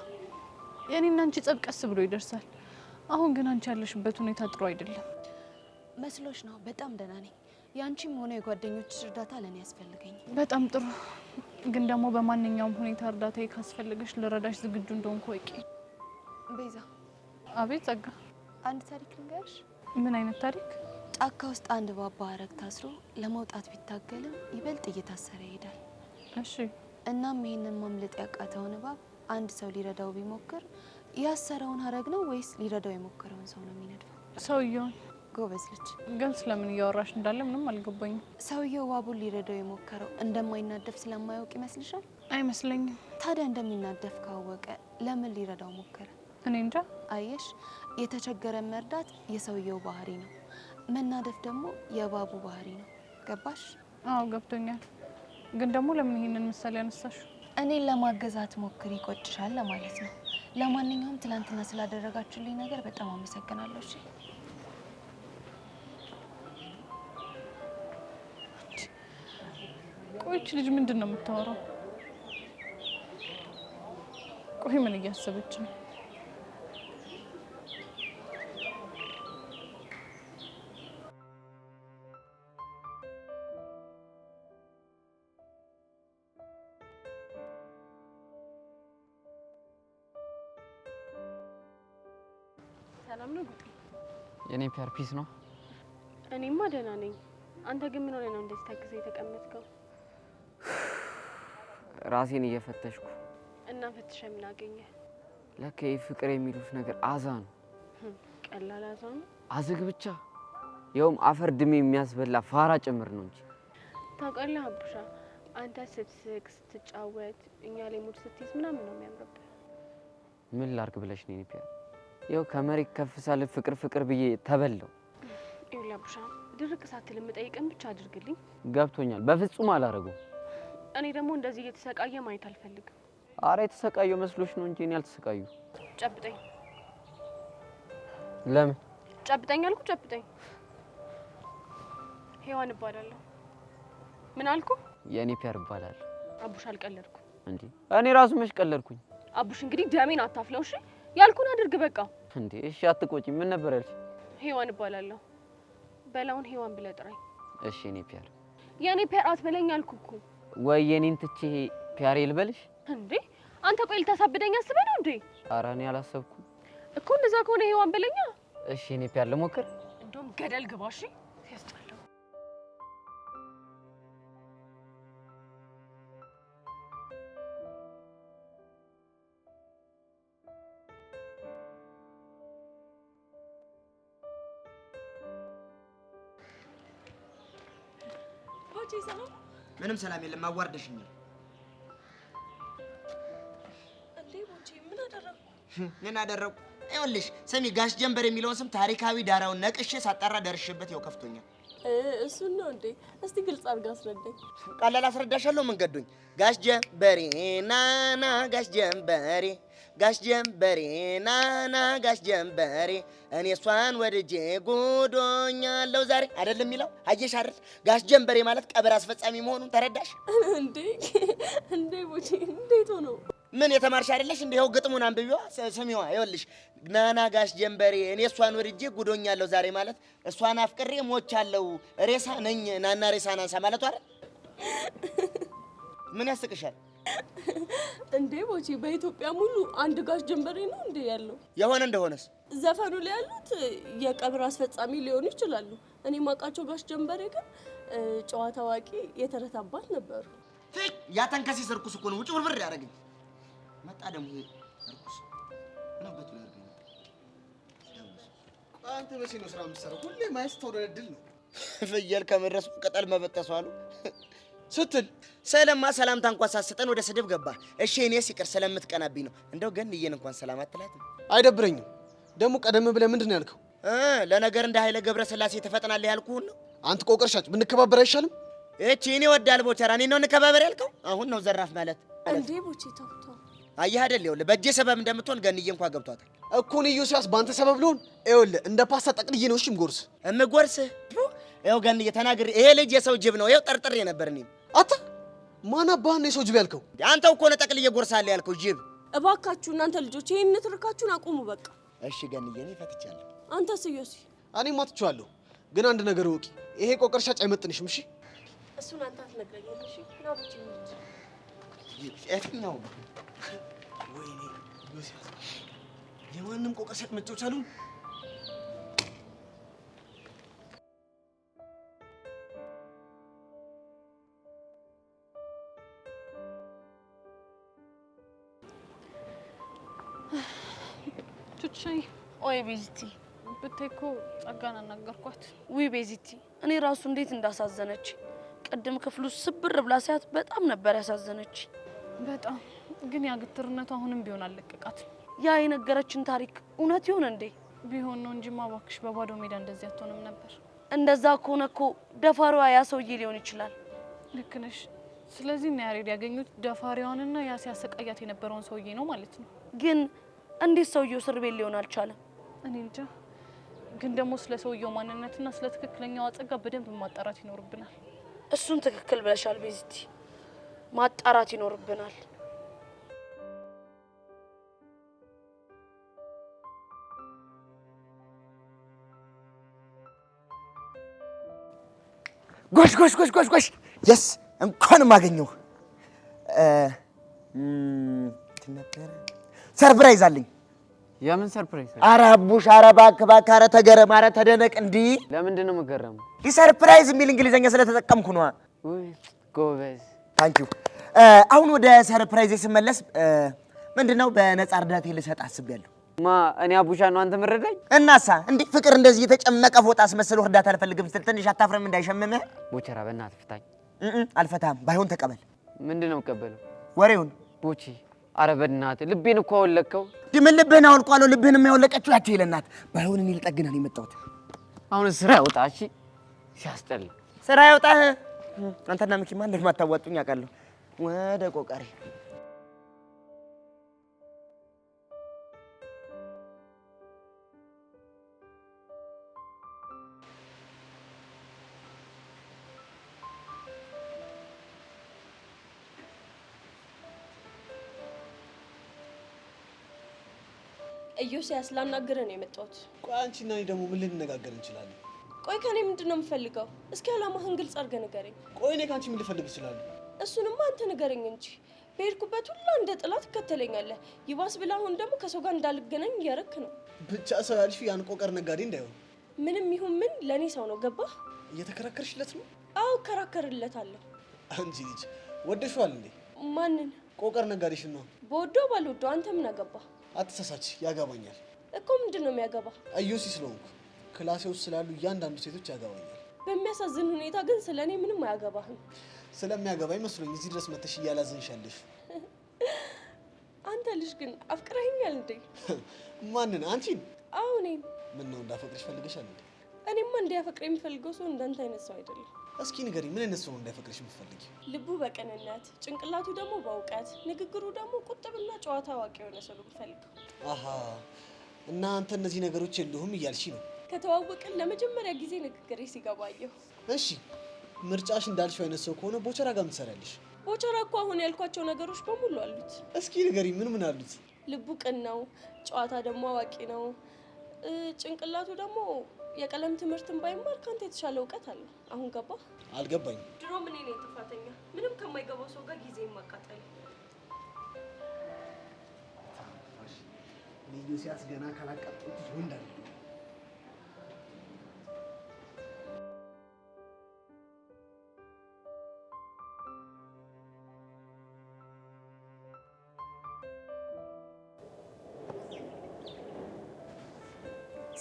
S7: የኔና አንቺ ጸብ ቀስ ብሎ ይደርሳል። አሁን ግን አንቺ ያለሽበት ሁኔታ ጥሩ አይደለም።
S4: መስሎሽ ነው? በጣም ደህና ነኝ። ያንቺም ሆነ የጓደኞችሽ እርዳታ ለኔ ያስፈልገኝ።
S7: በጣም ጥሩ። ግን ደግሞ በማንኛውም ሁኔታ እርዳታዬ ካስፈልገሽ ልረዳሽ ዝግጁ እንደሆንኩ ወቂ።
S4: ቤዛ።
S7: አቤት ጸጋ።
S4: አንድ ታሪክ ልንገርሽ።
S7: ምን አይነት ታሪክ?
S4: ጫካ ውስጥ አንድ ባባ ሀረግ ታስሮ ለመውጣት ቢታገልም ይበልጥ እየታሰረ ይሄዳል።
S7: እሺ።
S4: እናም ይሄንን ማምለጥ ያቃተውን እባብ አንድ ሰው ሊረዳው ቢሞክር ያሰረውን ሀረግ ነው ወይስ ሊረዳው የሞከረውን ሰው ነው የሚነድፈው?
S7: ሰውየውን።
S4: ጎበዝ ልጅ።
S7: ግን ስለምን እያወራሽ እንዳለ ምንም አልገባኝም።
S4: ሰውየው እባቡን ሊረዳው የሞከረው እንደማይናደፍ ስለማያውቅ ይመስልሻል?
S7: አይመስለኝም።
S4: ታዲያ እንደሚናደፍ ካወቀ ለምን ሊረዳው ሞከረ?
S7: እኔ እንጃ።
S4: አየሽ፣ የተቸገረ መርዳት የሰውየው ባህሪ ነው፣ መናደፍ ደግሞ የእባቡ ባህሪ ነው። ገባሽ?
S7: አዎ ገብቶኛል። ግን ደግሞ ለምን ይሄንን ምሳሌ ያነሳሽ?
S4: እኔን ለማገዛት ሞክሪ ይቆጭሻል ለማለት ነው። ለማንኛውም ትላንትና ስላደረጋችሁልኝ ነገር በጣም አመሰግናለሁ። እሺ።
S7: ቆይች ልጅ ምንድን ነው የምታወራው? ቆይ ምን እያሰበች ነው?
S12: ሰላም ነው ጉጤ?
S2: የኔ ፒያር ፒስ ነው።
S12: እኔማ ደህና ነኝ። አንተ ግን ምን ሆነ ነው እንደዚህ ታግዘህ የተቀመጥከው?
S2: ራሴን እየፈተሽኩ።
S12: እና ፈትሸ ምን አገኘ?
S2: ለካ ፍቅር የሚሉት ነገር አዛ ነው።
S12: ቀላል አዛ ነው?
S2: አዝግ ብቻ ያውም አፈር ድሜ የሚያስበላ ፋራ ጭምር ነው እንጂ።
S12: ታውቃለህ አቡሻ፣ አንተ ስትስቅ ስትጫወት እኛ ላይ ሙድ ስትይዝ ምናምን ነው የሚያምርብህ።
S2: ምን ላርግ ብለሽ ነው የኔ ፒያር? ያው ከመሬት ከፍ ሳለ ፍቅር ፍቅር ብዬ ተበላው።
S12: ይኸውልህ አቡሻ፣ ድርቅ ሳትል የምጠይቅን ብቻ አድርግልኝ።
S2: ገብቶኛል። በፍጹም አላረገው።
S12: እኔ ደግሞ እንደዚህ እየተሰቃየ ማየት አልፈልግም።
S2: አረ የተሰቃየው መስሎሽ ነው እንጂ እኔ አልተሰቃዩ።
S12: ጨብጠኝ።
S2: ለምን?
S12: ጨብጠኝ አልኩ፣ ጨብጠኝ። ሄዋን እባላለሁ። ምን አልኩ?
S2: የኔ ፒያር እባላለሁ።
S12: አቡሽ አልቀለድኩ
S2: እንዴ? እኔ ራሱ መች ቀለድኩኝ?
S12: አቡሽ እንግዲህ ደሜን አታፍለው እሺ? ያልኩን አድርግ በቃ።
S2: እንዴ እሺ አትቆጪ። ምን ነበር ያልሽ?
S12: ሄዋን እባላለሁ። በላውን ሄዋን ብለህ ጥራኝ።
S2: እሺ የኔ ፒያር።
S12: የኔ ፒያር አትበለኝ አልኩ እኮ።
S2: ወይ የኔን ትቼ ፒያሬ ልበልሽ?
S12: እንዴ አንተ ቆይ ልታሳብደኝ አስበህ ነው እንዴ?
S2: ኧረ እኔ አላሰብኩም
S12: እኮ። እንደዛ ከሆነ ሄዋን በለኛ።
S2: እሺ የኔ ፒያር ልሞክር።
S12: እንደውም ገደል ግባ እሺ። ያስጠላው።
S11: ምንም ሰላም የለም። አዋርደሽኛል።
S4: እንዴ ቦቼ ምን አደረኩ?
S11: ምን አደረኩ? ይኸውልሽ ስሚ፣ ጋሽ ጀንበር የሚለውን ስም ታሪካዊ ዳራውን ነቅሼ ሳጣራ ደርሼበት ይኸው ከፍቶኛል።
S4: እሱን ነው እንዴ? እስቲ ግልጽ አድርጋ አስረዳኝ።
S11: ቀላል አስረዳሻለሁ። መንገዱኝ ጋሽ ጀንበሬ ናና ጋሽ ጀንበሬ ጋሽ ጀንበሬ ናና ጋሽ ጀንበሬ እኔ እሷን ወድጄ ጉዶኛለሁ ዛሬ አይደለም የሚለው አየሽ አይደል? ጋሽ ጀንበሬ ማለት ቀብር አስፈጻሚ መሆኑን ተረዳሽ
S4: እንዴ? እንዴ ቦቼ እንዴት ሆኖ?
S11: ምን የተማርሽ አይደለሽ? እንደው ግጥሙን አንብቢዋ ስሚዋ። ይኸውልሽ ናና ጋሽ ጀንበሬ እኔ እሷን ወድጄ ጉዶኛለሁ ዛሬ ማለት እሷን አፍቅሬ ሞቻለሁ ሬሳ ነኝ ናና ሬሳን አንሳ ማለቱ አይደል? ምን ያስቅሻል
S4: እንዴ ቦቼ? በኢትዮጵያ ሙሉ አንድ ጋሽ ጀንበሬ ነው እንዴ ያለው?
S11: የሆነ እንደሆነስ
S4: ዘፈኑ ላይ ያሉት የቀብር አስፈጻሚ ሊሆኑ ይችላሉ። እኔ ማውቃቸው ጋሽ ጀንበሬ ግን ጨዋ ታዋቂ የተረት አባት ነበሩ።
S11: ያተንከሲስ እርኩስ እኮ ነው ውጭ ብርብር ያደረገኝ። መጣ ደግሞ ይሄ እርኩስ ነው በቱ ያርገኝ።
S3: አንተ መቼ ነው ስራ የምትሰራው? ሁሌ ማይስተውረድ ድል ነው።
S11: ፍየል ከመድረሱ ቅጠል መበጠሱ አሉ ስትል ሰለማ ሰላምታ እንኳን ሳትሰጠን ወደ ስድብ ገባ። እሺ እኔስ ይቅር ስለምትቀናብኝ ነው። እንደው ገንዬን እንኳን ሰላም አትላትም?
S3: አይደብረኝም። ደግሞ ቀደም ብለህ ምንድን ነው ያልከው?
S11: ለነገር እንደ ኃይለ ገብረ ስላሴ ተፈጥናለህ ያልኩህን ነው።
S3: አንተ ቆቀርሻጭ ብንከባበር አይሻልም?
S11: እቺ እኔ ወዳል ቦቸራ እኔ ነው እንከባበር ያልከው? አሁን ነው ዘራፍ ማለት
S4: እንዴ ቦቼ? ተው ተው።
S11: አየህ አይደል? ይኸውልህ በእጄ ሰበብ እንደምትሆን ገንዬ እንኳን ገብቷታል
S3: እኮ። ልዩ ሲያስ በአንተ ሰበብ ልሆን? ይኸውልህ እንደ ፓስታ ጠቅልዬ ነው እሺ እምጎርስህ። ይኸው ገንዬ ተናግሬ ይሄ ልጅ የሰው ጅብ ነው። ይኸው ጠርጥሬ ነበር እኔም። አታ ማን አባህን ነው የሰው ጅብ ያልከው?
S11: አንተው እኮ ነው ጠቅልዬ ጎርሳለህ ያልከው ጅብ።
S6: እባካችሁ እናንተ ልጆች ይሄን ንትርካችሁን አቁሙ በቃ።
S11: እሺ ገንዬ እኔ ፈትቻለሁ።
S6: አንተስ ዮሲ?
S9: እኔም አትቼዋለሁ። ግን አንድ ነገር እወቂ፣ ይሄ ቆቀር ሻጭ አይመጥንሽም። እሺ
S6: እሱን አንተ አትነግረኝም። እሺ ና ብቻ እንሂድ።
S11: የትኛው
S9: ወይኔ ዮሴፍ የማንም ቆቀር ሻጭ መጫወቻ አሉ።
S4: ቹቻይ
S6: ኦይ ቤዚቲ
S4: ብታይ እኮ ጸጋን አናገርኳት።
S6: ውይ ቤዚቲ እኔ ራሱ እንዴት እንዳሳዘነች ቅድም ክፍሉ ስብር ብላ ሳያት በጣም ነበር ያሳዘነች።
S4: በጣም ግን ያግትርነቱ አሁንም ቢሆን አለቀቃት።
S6: ያ የነገረችን ታሪክ እውነት ይሁን እንዴ?
S4: ቢሆን ነው እንጂ ማባክሽ በባዶ ሜዳ እንደዚህ አትሆንም ነበር።
S6: እንደዛ ከሆነ እኮ ደፋሪዋ ያ ሰውዬ ሊሆን ይችላል።
S4: ልክ ነሽ። ስለዚህ እና ያሬድ ያገኙት ደፋሪዋንና ያ ሲያሰቃያት የነበረውን ሰውዬ ነው ማለት ነው።
S6: ግን እንዴት ሰውዬው እስር ቤት ሊሆን አልቻለም?
S4: እኔ እንጃ። ግን ደግሞ ስለ ሰውየው ማንነትና ስለ ትክክለኛው ጸጋ በደንብ ማጣራት ይኖርብናል።
S6: እሱን ትክክል ብለሻል ቤዚቲ፣ ማጣራት ይኖርብናል።
S11: ጎሽ የስ እንኳንም አገኘሁ። ነበረ ሰርፕራይዝ አለኝ።
S2: የምን ሰርፕራይዝ?
S11: ኧረ አቡሽ፣ ኧረ እባክህ፣ ኧረ ተገረም፣ ኧረ ተደነቅ። እንዲህ
S2: ለምንድን ነው የምትገረመው?
S11: ሰርፕራይዝ የሚል እንግሊዘኛ ስለተጠቀምኩ ነዋ።
S2: ውይ ጎበዝ።
S11: ታንኪዩ። አሁን ወደ ሰርፕራይዝ ስመለስ ምንድነው በነፃ እርዳታ ልሰጥ አስቤያለሁ።
S2: እኔ አቡሻ ነው አንተ ምረዳኝ?
S11: እናሳ እንዴ ፍቅር እንደዚህ የተጨመቀ ፎጣ አስመስሎ እርዳታ አልፈልግም ስትል ትንሽ አታፍረም? እንዳይሸምምህ።
S2: ቦቸራ በእናትህ ፍታኝ።
S11: አልፈታም። ባይሆን ተቀበል።
S2: ምንድን ነው የምቀበለው?
S11: ወሬውን።
S2: ቦቼ ኧረ በእናትህ ልቤን እኮ አወለቅከው።
S11: ምን ልብህን አውልቋለሁ? ልብህን የሚያወለቀችው ያቺ ይለናት። ባይሆን እኔ ልጠግና ነው የመጣሁት።
S2: አሁን ስራ ያውጣ። እሺ ሲያስጠላ
S11: ስራ ያውጣህ። አንተና ሚኪማ እንደማታዋጡኝ አውቃለሁ። ወደ ቆቀሬ
S6: ኢዮስያስ ላናግርህ ነው የመጣሁት።
S9: ቆይ አንቺና እኔ ደግሞ ምን ልንነጋገር እንችላለን?
S6: ቆይ ከኔ ምንድን ነው የምፈልገው? እስኪ አላማህን ግልጽ አድርገህ ንገረኝ።
S9: ቆይ እኔ ከአንቺ ምን ልፈልግ እችላለሁ?
S6: እሱንማ አንተ ንገረኝ እንጂ በሄድኩበት ሁሉ እንደ ጥላት ትከተለኛለህ። ይባስ ብለህ አሁን ደግሞ ከሰው ጋር እንዳልገናኝ እያረክ ነው።
S9: ብቻ ሰው ያልሽ ያን ቆቀር ነጋዴ እንዳይሆን።
S6: ምንም ይሁን ምን ለእኔ ሰው ነው። ገባህ?
S9: እየተከራከርሽለት ነው?
S6: አዎ እከራከርለታለሁ።
S9: አንቺ ልጅ ወደሽዋል እንዴ?
S6: ማንን?
S9: ቆቀር ነጋዴሽን ነው።
S6: በወደው ባልወደው አንተ ምን አገባህ?
S9: አትሳሳች፣ ያገባኛል
S6: እኮ። ምንድን ነው የሚያገባ?
S9: አዩሲ ስለሆንኩ ክላሴ ውስጥ ስላሉ እያንዳንዱ ሴቶች ያገባኛል።
S6: በሚያሳዝን ሁኔታ ግን ስለኔ ምንም አያገባህም።
S9: ስለሚያገባኝ መስሎኝ እዚህ ድረስ መተሽ እያላዘንሻለሽ።
S6: አንተ ልጅ ግን አፍቅረኸኛል እንዴ?
S9: ማንን? አንቺን?
S6: አዎ እኔን።
S9: ምን ነው እንዳፈቅርሽ ፈልገሻል እንዴ?
S6: እኔማ እንዲያፈቅር የሚፈልገው ሰው እንዳንተ አይነት ሰው አይደለም።
S9: እስኪ ንገሪ፣ ምን አይነት ሰው ነው እንዳይፈቅርሽ የምትፈልጊው?
S6: ልቡ በቅንነት፣ ጭንቅላቱ ደግሞ በእውቀት፣ ንግግሩ ደግሞ ቁጥብና ጨዋታ አዋቂ የሆነ ሰው ነው የምፈልገው።
S9: አሃ፣ እና አንተ እነዚህ ነገሮች የሉህም እያልሽ ነው?
S6: ከተዋወቅን ለመጀመሪያ ጊዜ ንግግሬ ሲገባየሁ።
S9: እሺ፣ ምርጫሽ እንዳልሽው አይነት ሰው ከሆነ ቦቸራ ጋር ምትሰሪያለሽ?
S6: ቦቸራ እኮ አሁን ያልኳቸው ነገሮች በሙሉ አሉት።
S9: እስኪ ንገሪ፣ ምን ምን አሉት?
S6: ልቡ ቅን ነው፣ ጨዋታ ደግሞ አዋቂ ነው። ጭንቅላቱ ደግሞ የቀለም ትምህርትን ባይማር ካንተ የተሻለ እውቀት አለው። አሁን ገባ?
S9: አልገባኝም።
S6: ድሮ ምን ነኝ ጥፋተኛ? ምንም ከማይገባው ሰው ጋር ጊዜ ማቃጠል።
S9: ልዩ ሲያስገና ካላቃጠሉት ወንድ አለ።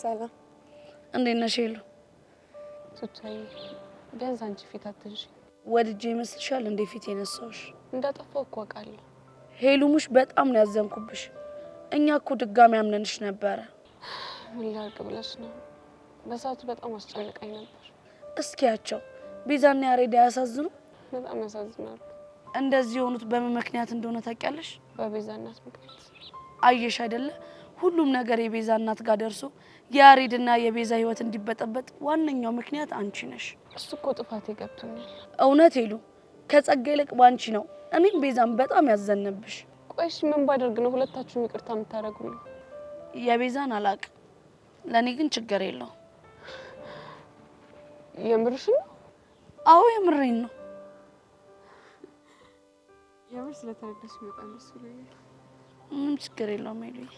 S6: ሰላም፣ እንዴት ነሽ ሄሉ?
S12: ቱቻዬ፣ ቢያንስ አንቺ ፊት አትንሽ።
S6: ወድጄ ይመስልሻል እንዴ ፊት የነሳሁሽ?
S12: እንዳጠፋው እኮ አውቃለሁ።
S6: ሄሉሙሽ፣ በጣም ነው ያዘንኩብሽ። እኛ እኮ ድጋሚ አምነንሽ ነበረ።
S12: ምን ላድርግ ብለሽ ነው? በሰዓቱ በጣም አስጨንቃኝ ነበር።
S6: እስኪያቸው ቤዛና ያሬድ አያሳዝኑ?
S12: በጣም ያሳዝናሉ።
S6: እንደዚህ የሆኑት በምን ምክንያት እንደሆነ ታውቂያለሽ?
S12: በቤዛ እናት ምክንያት።
S6: አየሽ አይደለ? ሁሉም ነገር የቤዛ እናት ጋር ደርሶ የያሬድና የቤዛ ህይወት እንዲበጠበጥ ዋነኛው ምክንያት አንቺ ነሽ።
S12: እሱ እኮ ጥፋቴ ገብቶኛል።
S6: እውነት ሄሉ፣ ከጸጋ ይልቅ ባንቺ ነው እኔም ቤዛም በጣም ያዘንብሽ። ቆይሽ ምን ባደርግ ነው ሁለታችሁም ይቅርታ የምታደርጉልኝ?
S7: የቤዛን አላቅ ለኔ ግን ችግር የለው።
S6: የምርሽ ነው?
S7: አዎ የምሬን ነው።
S6: የምር ስለተረዳሽ በጣም ደስ ብሎኛል።
S7: ምንም ችግር የለውም ሜሉዬ።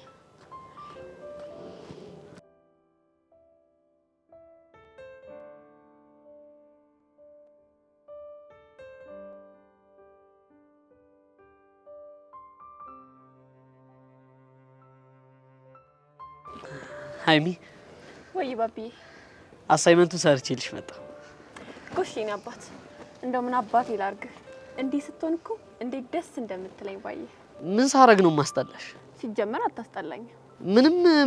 S5: ሃይሚ
S6: ወይ ባቢዬ
S5: አሳይመንቱን ሰርቼልሽ መጣ።
S6: ጎሽ የኔ አባት እንደው ምን አባት ይላርግ እንዲህ ስትሆን እኮ እንዴት ደስ እንደምትለኝ ባዬ።
S5: ምን ሳረግ ነው ማስጠላሽ?
S6: ሲጀመር አታስጠላኝም።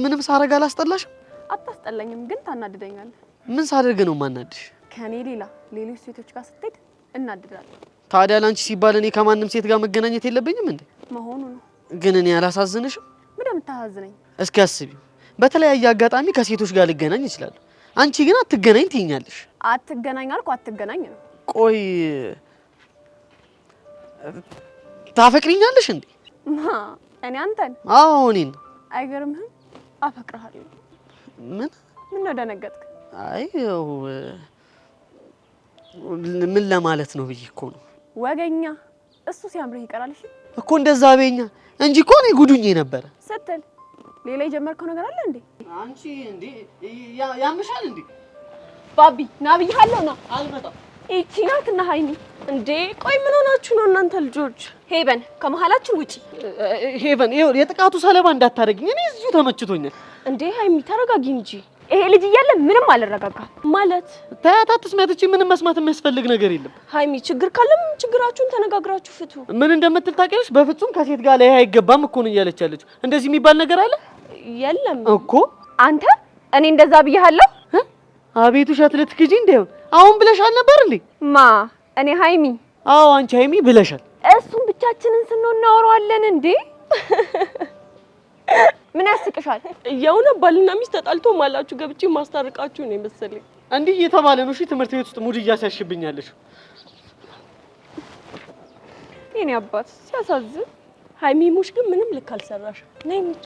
S5: ምንም ሳረግ አላስጠላሽም?
S6: አታስጠላኝም ግን ታናድደኛለህ።
S5: ምን ሳደርግ ነው ማናድሽ?
S6: ከኔ ሌላ ሌሎች ሴቶች ጋር ስትሄድ እናድዳለሁ።
S5: ታዲያ ላንቺ ሲባል እኔ ከማንም ሴት ጋር መገናኘት የለብኝም እንዴ?
S6: መሆኑ ነው።
S5: ግን እኔ አላሳዝንሽም?
S6: ምን እንደምታሳዝነኝ
S5: እስኪ አስቢው። በተለያየ አጋጣሚ ከሴቶች ጋር ልገናኝ ይችላል። አንቺ ግን አትገናኝ ትይኛለሽ።
S6: አትገናኝ አልኩ አትገናኝ ነው።
S5: ቆይ ታፈቅሪኛለሽ እንዴ?
S6: እኔ አንተን?
S5: አዎ እኔን።
S6: አይገርምህም? አፈቅርሃለሁ።
S5: ምን
S6: ነው ደነገጥክ?
S5: አይ ያው ምን ለማለት ነው ብዬ እኮ ነው።
S6: ወገኛ እሱ ሲያምርህ ይቀራል። እሺ
S5: እኮ እንደዛ በኛ እንጂ እኮ እኔ ጉዱኜ ነበር
S6: ስትል ሌላ የጀመርከው ነገር አለ እንዴ?
S5: አንቺ እንዴ ያምሻል እንዴ?
S6: ባቢ ና ብዬሃለሁ። ና
S5: አልመጣም።
S6: እቺ ናትና ሃይሚ እንዴ ቆይ ምን ሆናችሁ ነው እናንተ ልጆች? ሄቨን ከመሃላችን ውጪ።
S5: ሄቨን ይኸው የጥቃቱ ሰለባ እንዳታረግኝ። እኔ እዚሁ ተመችቶኛል።
S6: እንዴ ሃይሚ ተረጋጊ እንጂ ይሄ ልጅ እያለ ምንም አልረጋጋ ማለት
S5: ታያታ ትስማትቺ ምንም መስማት የሚያስፈልግ ነገር የለም።
S6: ሃይሚ ችግር ካለም ችግራችሁን ተነጋግራችሁ ፍቱ።
S5: ምን እንደምትል ታውቂያለሽ? በፍጹም ከሴት ጋር ላይ አይገባም እኮ ነው እያለች ያለችው። እንደዚህ የሚባል ነገር አለ?
S6: የለም
S5: እኮ
S6: አንተ እኔ እንደዛ ብዬሃለሁ?
S5: አቤቱ ሻት ልትክጂ እንደሆነ አሁን ብለሻል ነበር እንዴ?
S6: ማ እኔ ሃይሚ?
S5: አዎ አንቺ ሃይሚ ብለሻል።
S6: እሱን ብቻችንን ስንሆን እናወራዋለን እንዴ? ምን ያስቅሻል?
S14: የሆነ ባልና ሚስት ተጣልቶ ማላችሁ ገብቼ ማስታረቃችሁ ነው መሰለኝ።
S5: እንዲህ እየተባለ ነው። እሺ ትምህርት ቤት ውስጥ ሙድ እያሳሽብኛለሽ።
S6: የኔ አባት ሲያሳዝን።
S14: ሃይሚሙሽ ግን ምንም ልክ አልሰራሽ። ነይ እንጂ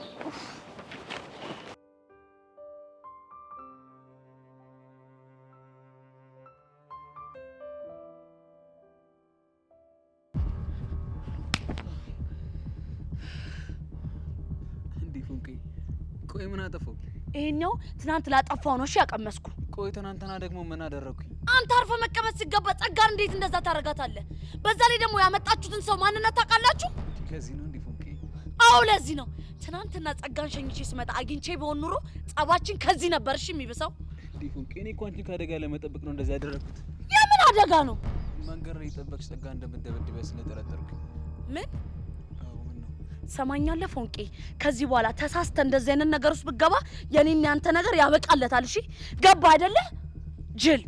S3: ቆይ ምን አጠፋው?
S7: ይሄኛው ትናንት ላጠፋው ነው እሺ ያቀመስኩ።
S3: ቆይ ትናንትና ደግሞ ምን አደረኩኝ?
S7: አንተ አርፈ መቀመጥ ሲገባ ጸጋር እንዴት እንደዛ ታረጋታለህ? በዛ ላይ ደግሞ ያመጣችሁትን ሰው ማንነት ታውቃላችሁ?
S3: ለዚህ ነው እንዲፎንቄ?
S7: አዎ ለዚህ ነው። ትናንትና ጸጋን ሸኝቼ ስመጣ አግኝቼ በሆን ኑሮ ጸባችን ከዚህ ነበር እሺ የሚብሰው።
S3: እንዲፎንቄ እኔ እኮ አንቺን ከአደጋ ለመጠበቅ ነው እንደዛ ያደረኩት።
S7: የምን አደጋ ነው?
S3: መንገድ ላይ የጠበቅሽ ጸጋ እንደምትደበድበኝ ስለጠረጠርኩኝ።
S7: ምን ሰማኛለህ ፎንቄ? ከዚህ በኋላ ተሳስተ እንደዚህ አይነት ነገር ውስጥ ብትገባ የኔና ያንተ ነገር ያበቃለታል። እሺ ገባ አይደለ ጅል?